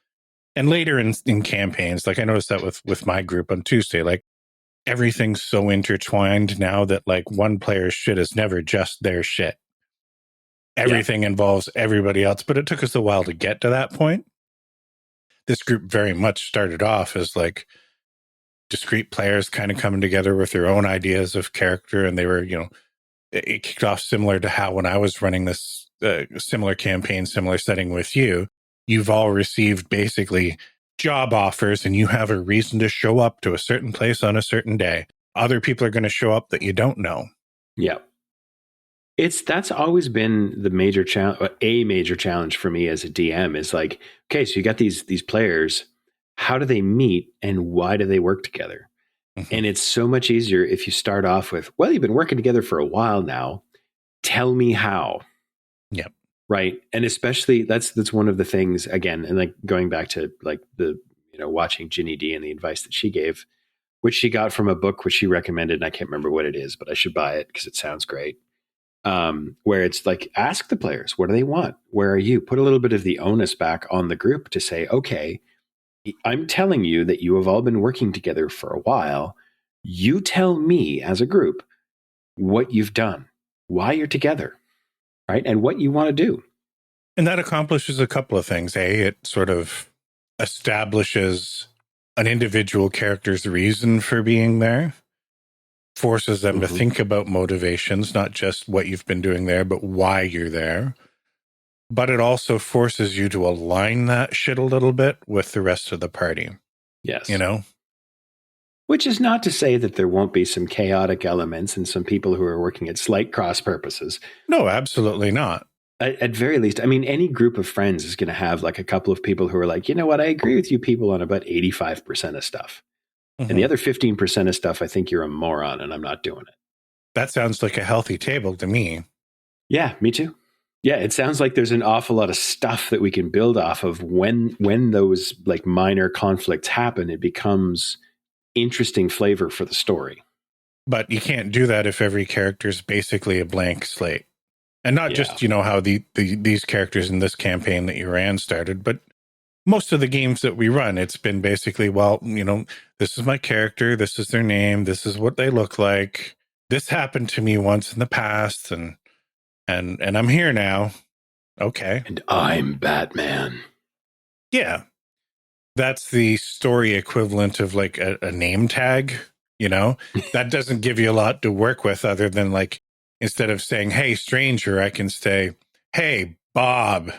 and later in campaigns, like I noticed that with my group on Tuesday, like everything's so intertwined now that like one player's shit is never just their shit. Everything involves everybody else, but it took us a while to get to that point. This group very much started off as like discrete players kind of coming together with their own ideas of character. And they were, it kicked off similar to how when I was running this similar campaign, similar setting with you, you've all received basically job offers and you have a reason to show up to a certain place on a certain day. Other people are going to show up that you don't know. Yeah. That's always been the major challenge. A major challenge for me as a DM is like, okay, so you got these players. How do they meet and why do they work together? Mm-hmm. And it's so much easier if you start off with, well, you've been working together for a while now. Tell me how. Yep. Right. And especially that's one of the things, again, and like going back to like the, watching Ginny D and the advice that she gave, which she got from a book which she recommended. And I can't remember what it is, but I should buy it because it sounds great. Where it's like, ask the players, what do they want? Where are you? Put a little bit of the onus back on the group to say, okay, I'm telling you that you have all been working together for a while. You tell me as a group what you've done, why you're together, right? And what you want to do. And that accomplishes a couple of things. It sort of establishes an individual character's reason for being there, forces them to think about motivations, not just what you've been doing there, but why you're there. But it also forces you to align that shit a little bit with the rest of the party. Yes. Which is not to say that there won't be some chaotic elements and some people who are working at slight cross purposes. No, absolutely not. At very least, I mean, any group of friends is going to have like a couple of people who are like, you know what, I agree with you people on about 85% of stuff. Mm-hmm. And the other 15% of stuff, I think you're a moron and I'm not doing it. That sounds like a healthy table to me. Yeah, me too. Yeah, it sounds like there's an awful lot of stuff that we can build off of when those like minor conflicts happen. It becomes interesting flavor for the story. But you can't do that if every character is basically a blank slate. And not just, how these characters in this campaign that you ran started, but most of the games that we run, it's been basically, well, this is my character, this is their name, this is what they look like. This happened to me once in the past, and I'm here now. Okay. And I'm Batman. Yeah. That's the story equivalent of like a name tag, That doesn't give you a lot to work with other than like, instead of saying, hey, stranger, I can say, hey, Bob,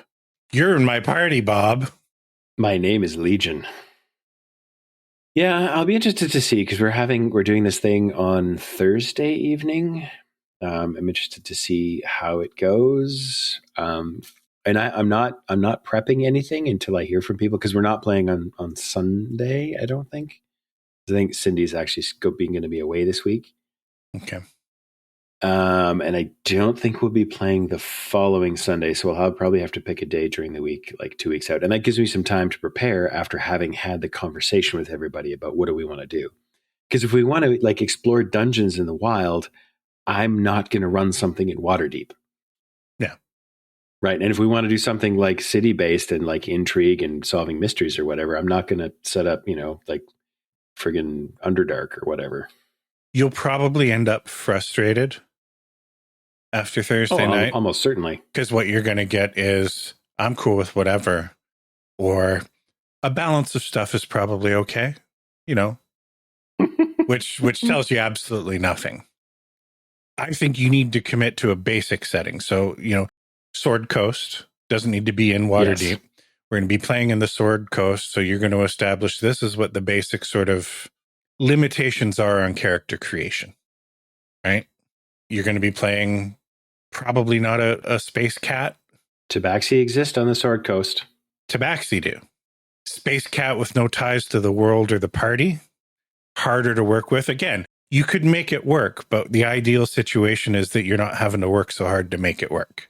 you're in my party, Bob. My name is Legion. Yeah, I'll be interested to see because we're doing this thing on Thursday evening. I'm interested to see how it goes. And I'm not prepping anything until I hear from people because we're not playing on Sunday, I don't think. I think Cindy's actually going to be away this week. Okay. And I don't think we'll be playing the following Sunday. So I'll probably have to pick a day during the week, like 2 weeks out. And that gives me some time to prepare after having had the conversation with everybody about what do we want to do. Because if we want to like explore dungeons in the wild, I'm not going to run something in Waterdeep. Yeah. Right. And if we want to do something like city based and like intrigue and solving mysteries or whatever, I'm not going to set up, like friggin' Underdark or whatever. You'll probably end up frustrated after Thursday night. Almost certainly. Because what you're going to get is, I'm cool with whatever. Or a balance of stuff is probably okay, which tells you absolutely nothing. I think you need to commit to a basic setting. So, Sword Coast doesn't need to be in Waterdeep. Yes. We're going to be playing in the Sword Coast. So you're going to establish this is what the basic sort of limitations are on character creation, right? You're going to be playing probably not a space cat. Tabaxi exist on the Sword Coast. Tabaxi do. Space cat with no ties to the world or the party. Harder to work with. Again, you could make it work, but the ideal situation is that you're not having to work so hard to make it work.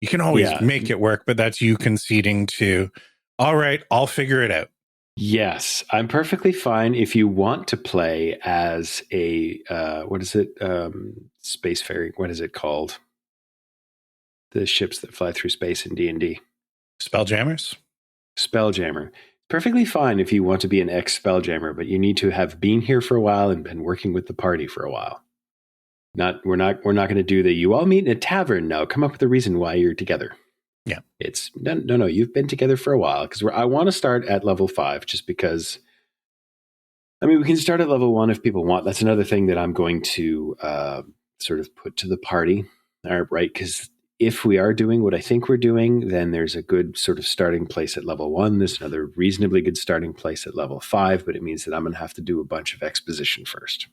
You can always make it work, but that's you conceding to, all right, I'll figure it out. Yes, I'm perfectly fine if you want to play as a, spacefaring, what is it called? The ships that fly through space in D&D. Spelljammers? Spelljammer. Perfectly fine if you want to be an ex-Spelljammer, but you need to have been here for a while and been working with the party for a while. We're not going to do the, you all meet in a tavern now, come up with a reason why you're together. Yeah. It's no, you've been together for a while, because I want to start at level 5 just because, we can start at level 1 if people want. That's another thing that I'm going to sort of put to the party. All right, because if we are doing what I think we're doing, then there's a good sort of starting place at level 1. There's another reasonably good starting place at level 5, but it means that I'm going to have to do a bunch of exposition first.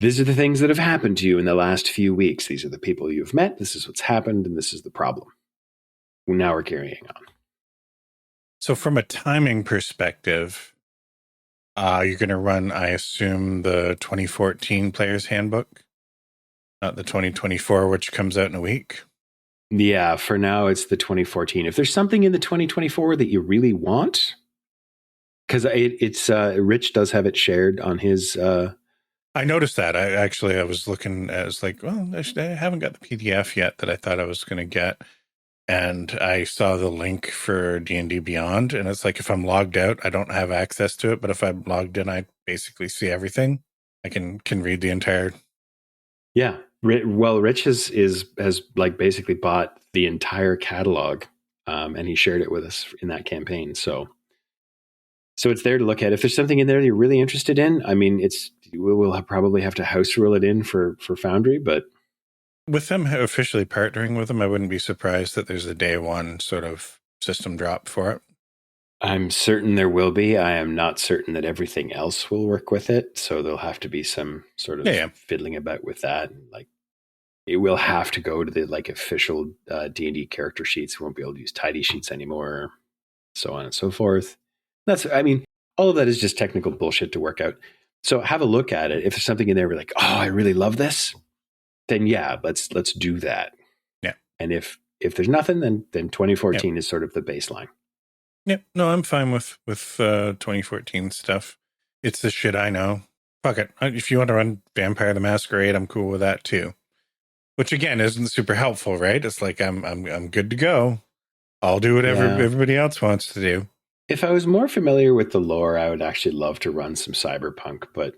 These are the things that have happened to you in the last few weeks. These are the people you've met. This is what's happened, and this is the problem. Now we're carrying on. So from a timing perspective, you're going to run, I assume, the 2014 Player's Handbook, not the 2024, which comes out in a week. Yeah, for now, it's the 2014. If there's something in the 2024 that you really want, because it's Rich does have it shared on his... I noticed that. I was looking, I was like, well, I haven't got the PDF yet that I thought I was going to get. And I saw the link for D&D Beyond. And it's like, if I'm logged out, I don't have access to it. But if I'm logged in, I basically see everything. I can read the entire... Yeah. Well, Rich has like basically bought the entire catalog, and he shared it with us in that campaign. So it's there to look at. If there's something in there you're really interested in, we'll probably have to house rule it in for Foundry, but with them officially partnering with them, I wouldn't be surprised that there's a day one sort of system drop for it. I'm certain there will be. I am not certain that everything else will work with it. So there'll have to be some sort of fiddling about with that. Like, it will have to go to the official D&D character sheets. We won't be able to use tidy sheets anymore, so on and so forth. All of that is just technical bullshit to work out. So have a look at it. If there's something in there we're like, oh, I really love this, then yeah, let's do that. Yeah. And if there's nothing, then 2014 is sort of the baseline. Yeah, no, I'm fine with 2014 stuff. It's the shit I know. Fuck it. If you want to run Vampire the Masquerade, I'm cool with that too. Which again isn't super helpful, right? It's like I'm good to go. I'll do whatever everybody else wants to do. If I was more familiar with the lore, I would actually love to run some cyberpunk, but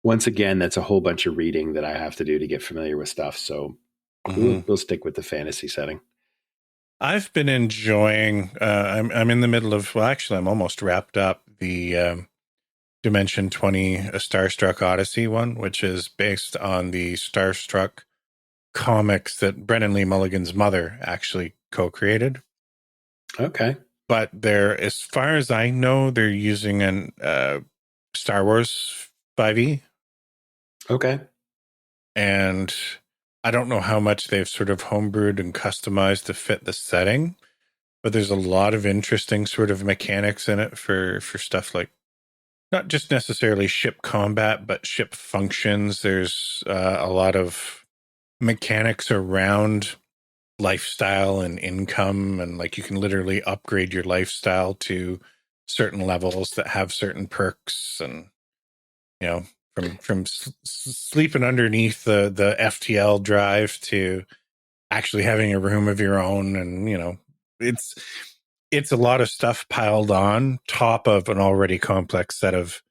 once again, that's a whole bunch of reading that I have to do to get familiar with stuff. So we'll stick with the fantasy setting. I've been enjoying, I'm in the middle of, well, actually, I'm almost wrapped up the Dimension 20 A Starstruck Odyssey one, which is based on the Starstruck comics that Brennan Lee Mulligan's mother actually co-created. Okay. But as far as I know, they're using an Star Wars 5e. Okay. And I don't know how much they've sort of homebrewed and customized to fit the setting, but there's a lot of interesting sort of mechanics in it for stuff like not just necessarily ship combat, but ship functions. There's a lot of mechanics around lifestyle and income, and like you can literally upgrade your lifestyle to certain levels that have certain perks, and from sleeping underneath the FTL drive to actually having a room of your own. And it's it's a lot of stuff piled on top of an already complex set of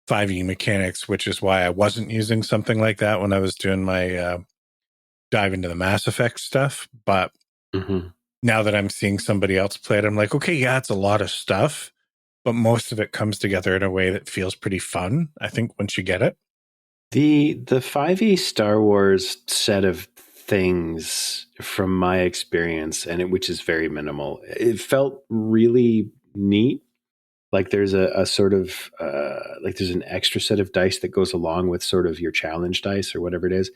5e mechanics, which is why I wasn't using something like that when I was doing my dive into the Mass Effect stuff. But now that I'm seeing somebody else play it, I'm like, okay, yeah, it's a lot of stuff, but most of it comes together in a way that feels pretty fun, I think, once you get it. The 5e Star Wars set of things, from my experience, which is very minimal, it felt really neat. Like there's a sort of like there's an extra set of dice that goes along with sort of your challenge dice or whatever it is,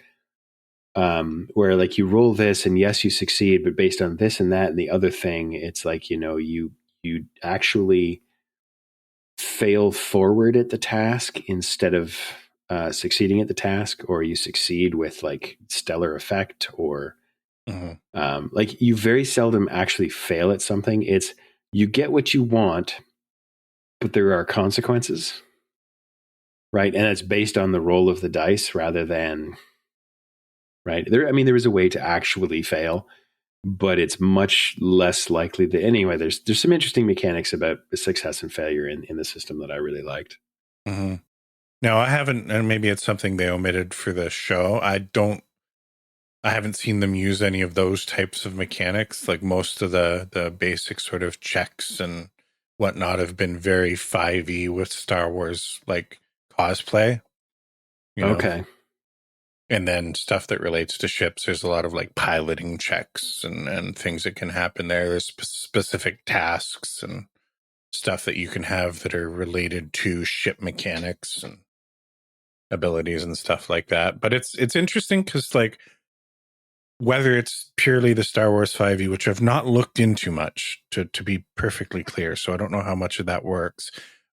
where like you roll this and yes, you succeed, but based on this and that and the other thing, it's like, you actually fail forward at the task instead of succeeding at the task, or you succeed with like stellar effect, or like you very seldom actually fail at something. It's you get what you want, but there are consequences, right? And it's based on the roll of the dice rather than, right? There is a way to actually fail, but it's much less likely that anyway. There's some interesting mechanics about success and failure in the system that I really liked. No, I haven't, and maybe it's something they omitted for the show. I haven't seen them use any of those types of mechanics. Like most of the basic sort of checks and whatnot have been very 5e with Star Wars like cosplay. Okay. And then stuff that relates to ships, there's a lot of like piloting checks and things that can happen there. There's specific tasks and stuff that you can have that are related to ship mechanics and abilities and stuff like that. But it's interesting because like whether it's purely the Star Wars 5e, which I've not looked into much to be perfectly clear, so I don't know how much of that works,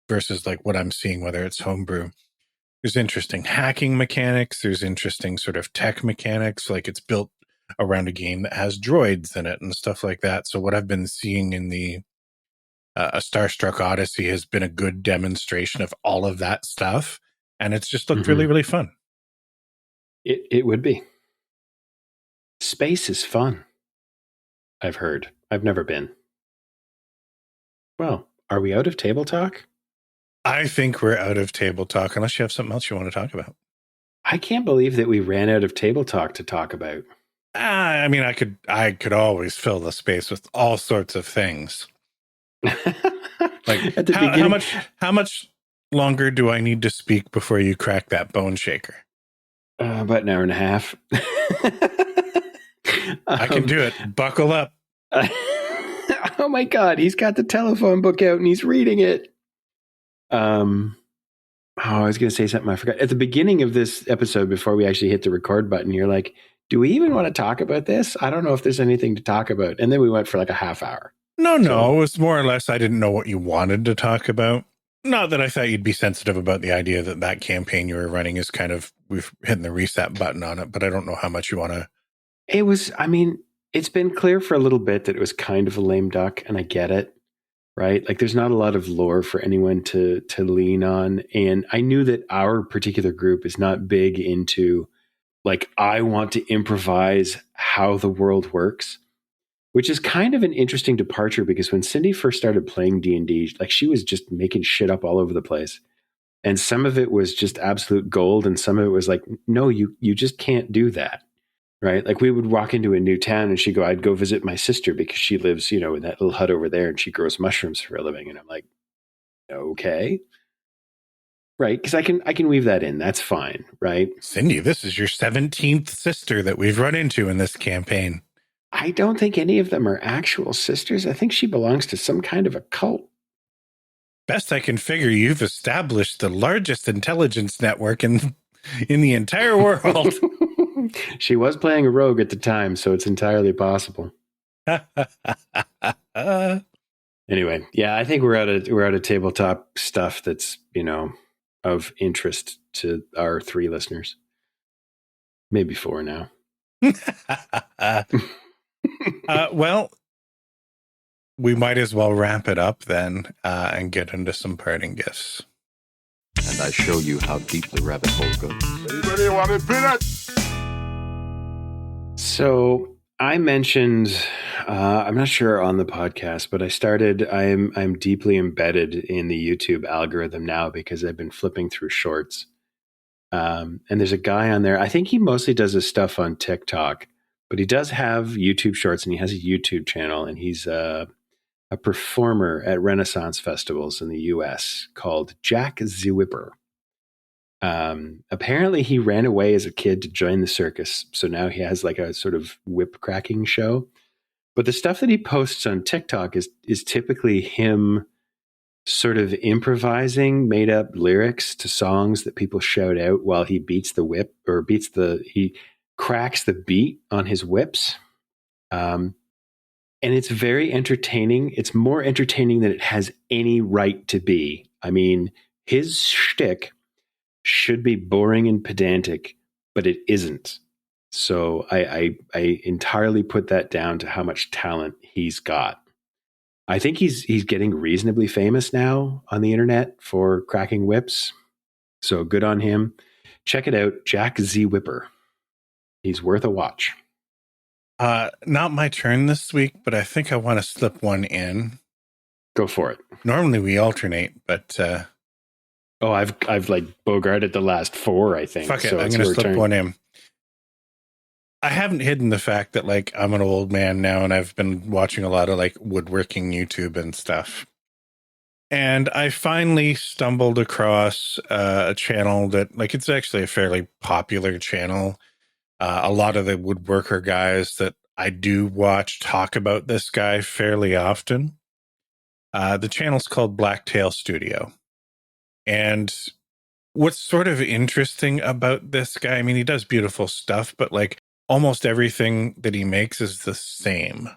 versus like what I'm seeing, whether it's homebrew. There's interesting hacking mechanics. There's interesting sort of tech mechanics. Like it's built around a game that has droids in it and stuff like that. So what I've been seeing in the A Starstruck Odyssey has been a good demonstration of all of that stuff. And it's just looked really, really fun. It would be. Space is fun, I've heard. I've never been. Well, are we out of table talk? I think we're out of table talk, unless you have something else you want to talk about. I can't believe that we ran out of table talk to talk about. I mean, I could always fill the space with all sorts of things. Like at the beginning, how much longer do I need to speak before you crack that Boneshaker? About an hour and a half. I can do it. Buckle up. Oh my God, he's got the telephone book out and he's reading it. I was going to say something I forgot. At the beginning of this episode, before we actually hit the record button, you're like, do we even want to talk about this? I don't know if there's anything to talk about. And then we went for like a half hour. No, it was more or less I didn't know what you wanted to talk about. Not that I thought you'd be sensitive about the idea that campaign you were running is kind of, we've hit the reset button on it, but I don't know how much you want to. It's been clear for a little bit that it was kind of a lame duck, and I get it. Right? Like there's not a lot of lore for anyone to lean on. And I knew that our particular group is not big into like, I want to improvise how the world works, which is kind of an interesting departure because when Cindy first started playing D&D, like she was just making shit up all over the place. And some of it was just absolute gold. And some of it was like, no, you just can't do that. Right. Like we would walk into a new town and she'd go, I'd go visit my sister because she lives, in that little hut over there and she grows mushrooms for a living. And I'm like, okay. Right. Because I can weave that in. That's fine. Right. Cindy, this is your 17th sister that we've run into in this campaign. I don't think any of them are actual sisters. I think she belongs to some kind of a cult. Best I can figure, you've established the largest intelligence network in the entire world. She was playing a rogue at the time, so it's entirely possible. Anyway, yeah, I think we're out of tabletop stuff that's, of interest to our 3 listeners. Maybe 4 now. Well, we might as well wrap it up then and get into some parting gifts. And I show you how deep the rabbit hole goes. Anybody want a peanut? So I mentioned I'm not sure on the podcast, but I'm deeply embedded in the YouTube algorithm now because I've been flipping through shorts. And there's a guy on there. I think he mostly does his stuff on TikTok, but he does have YouTube shorts and he has a YouTube channel, and he's a performer at Renaissance festivals in the US called Jack the Whipper. Apparently he ran away as a kid to join the circus. So now he has like a sort of whip cracking show. But the stuff that he posts on TikTok is typically him sort of improvising made up lyrics to songs that people shout out while he beats the whip, or he cracks the beat on his whips. And it's very entertaining. It's more entertaining than it has any right to be. I mean, his shtick should be boring and pedantic, but it isn't. So I entirely put that down to how much talent he's got. I think he's getting reasonably famous now on the internet for cracking whips. So good on him. Check it out, Jack Z Whipper. He's worth a watch. Not my turn this week, but I think I want to slip one in. Go for it. Normally we alternate, but I've like bogarted the last 4, I think. fuck it, So I'm it's going to your slip turn. one in. I haven't hidden the fact that like I'm an old man now and I've been watching a lot of like woodworking YouTube and stuff. And I finally stumbled across a channel that like it's actually a fairly popular channel. A lot of the woodworker guys that I do watch talk about this guy fairly often. The channel's called Blacktail Studio. And what's sort of interesting about this guy, I mean, he does beautiful stuff, but like almost everything that he makes is the same.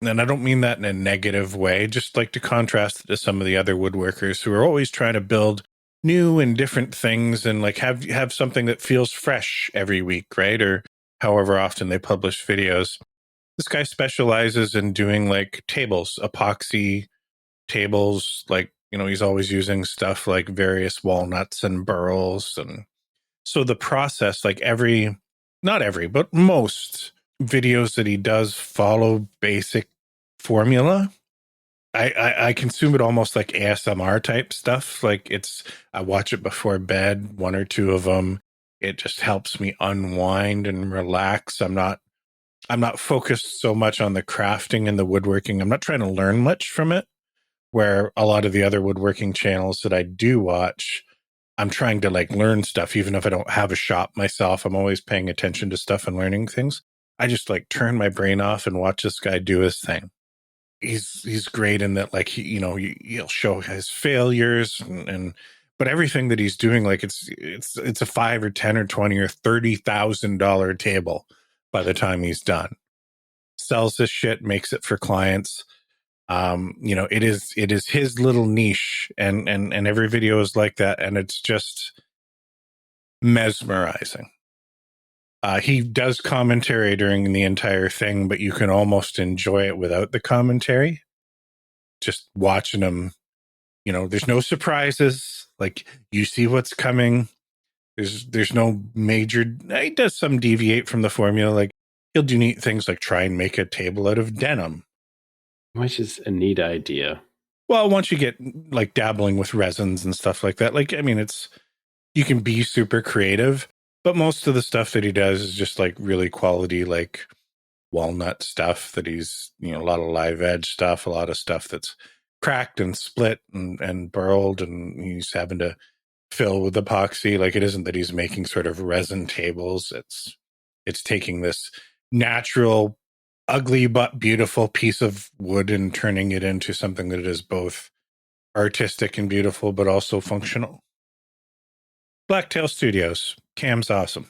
And I don't mean that in a negative way, just like to contrast it to some of the other woodworkers who are always trying to build new and different things and like have something that feels fresh every week, right? Or however often they publish videos. This guy specializes in doing like tables, epoxy tables, like, you know, he's always using stuff like various walnuts and burls. And so the process, like not every, but most videos that he does follow basic formula. I consume it almost like ASMR type stuff. Like I watch it before bed, 1 or 2 of them. It just helps me unwind and relax. I'm not focused so much on the crafting and the woodworking. I'm not trying to learn much from it, where a lot of the other woodworking channels that I do watch, I'm trying to like learn stuff. Even if I don't have a shop myself, I'm always paying attention to stuff and learning things. I just like turn my brain off and watch this guy do his thing. He's great in that, like, he'll show his failures but everything that he's doing, like it's a $5 or $10 or $20 or $30,000 table by the time he's done. Sells this shit, makes it for clients. It is his little niche, and every video is like that, and it's just mesmerizing. He does commentary during the entire thing, but you can almost enjoy it without the commentary. Just watching him, there's no surprises. Like, you see what's coming. There's no major. He does some deviate from the formula. Like, he'll do neat things like try and make a table out of denim, which is a neat idea. Well, once you get like dabbling with resins and stuff like that, like, I mean, you can be super creative. But most of the stuff that he does is just like really quality, like walnut stuff that he's, a lot of live edge stuff, a lot of stuff that's cracked and split and burled, and he's having to fill with epoxy. Like, it isn't that he's making sort of resin tables. It's taking this natural, ugly but beautiful piece of wood and turning it into something that is both artistic and beautiful, but also functional. Blacktail Studios. Cam's awesome.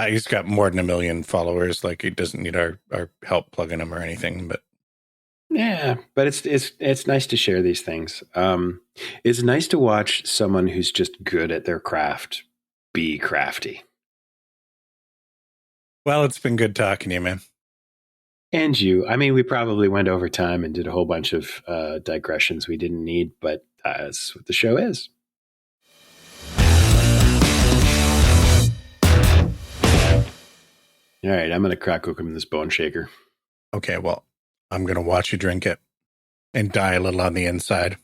He's got more than 1 million followers. Like, he doesn't need our help plugging him or anything. But yeah, but it's nice to share these things. It's nice to watch someone who's just good at their craft be crafty. Well, it's been good talking to you, man. And you. I mean, we probably went over time and did a whole bunch of digressions we didn't need, but that's what the show is. All right, I'm going to crack open this Boneshaker. okay, well, I'm going to watch you drink it and die a little on the inside.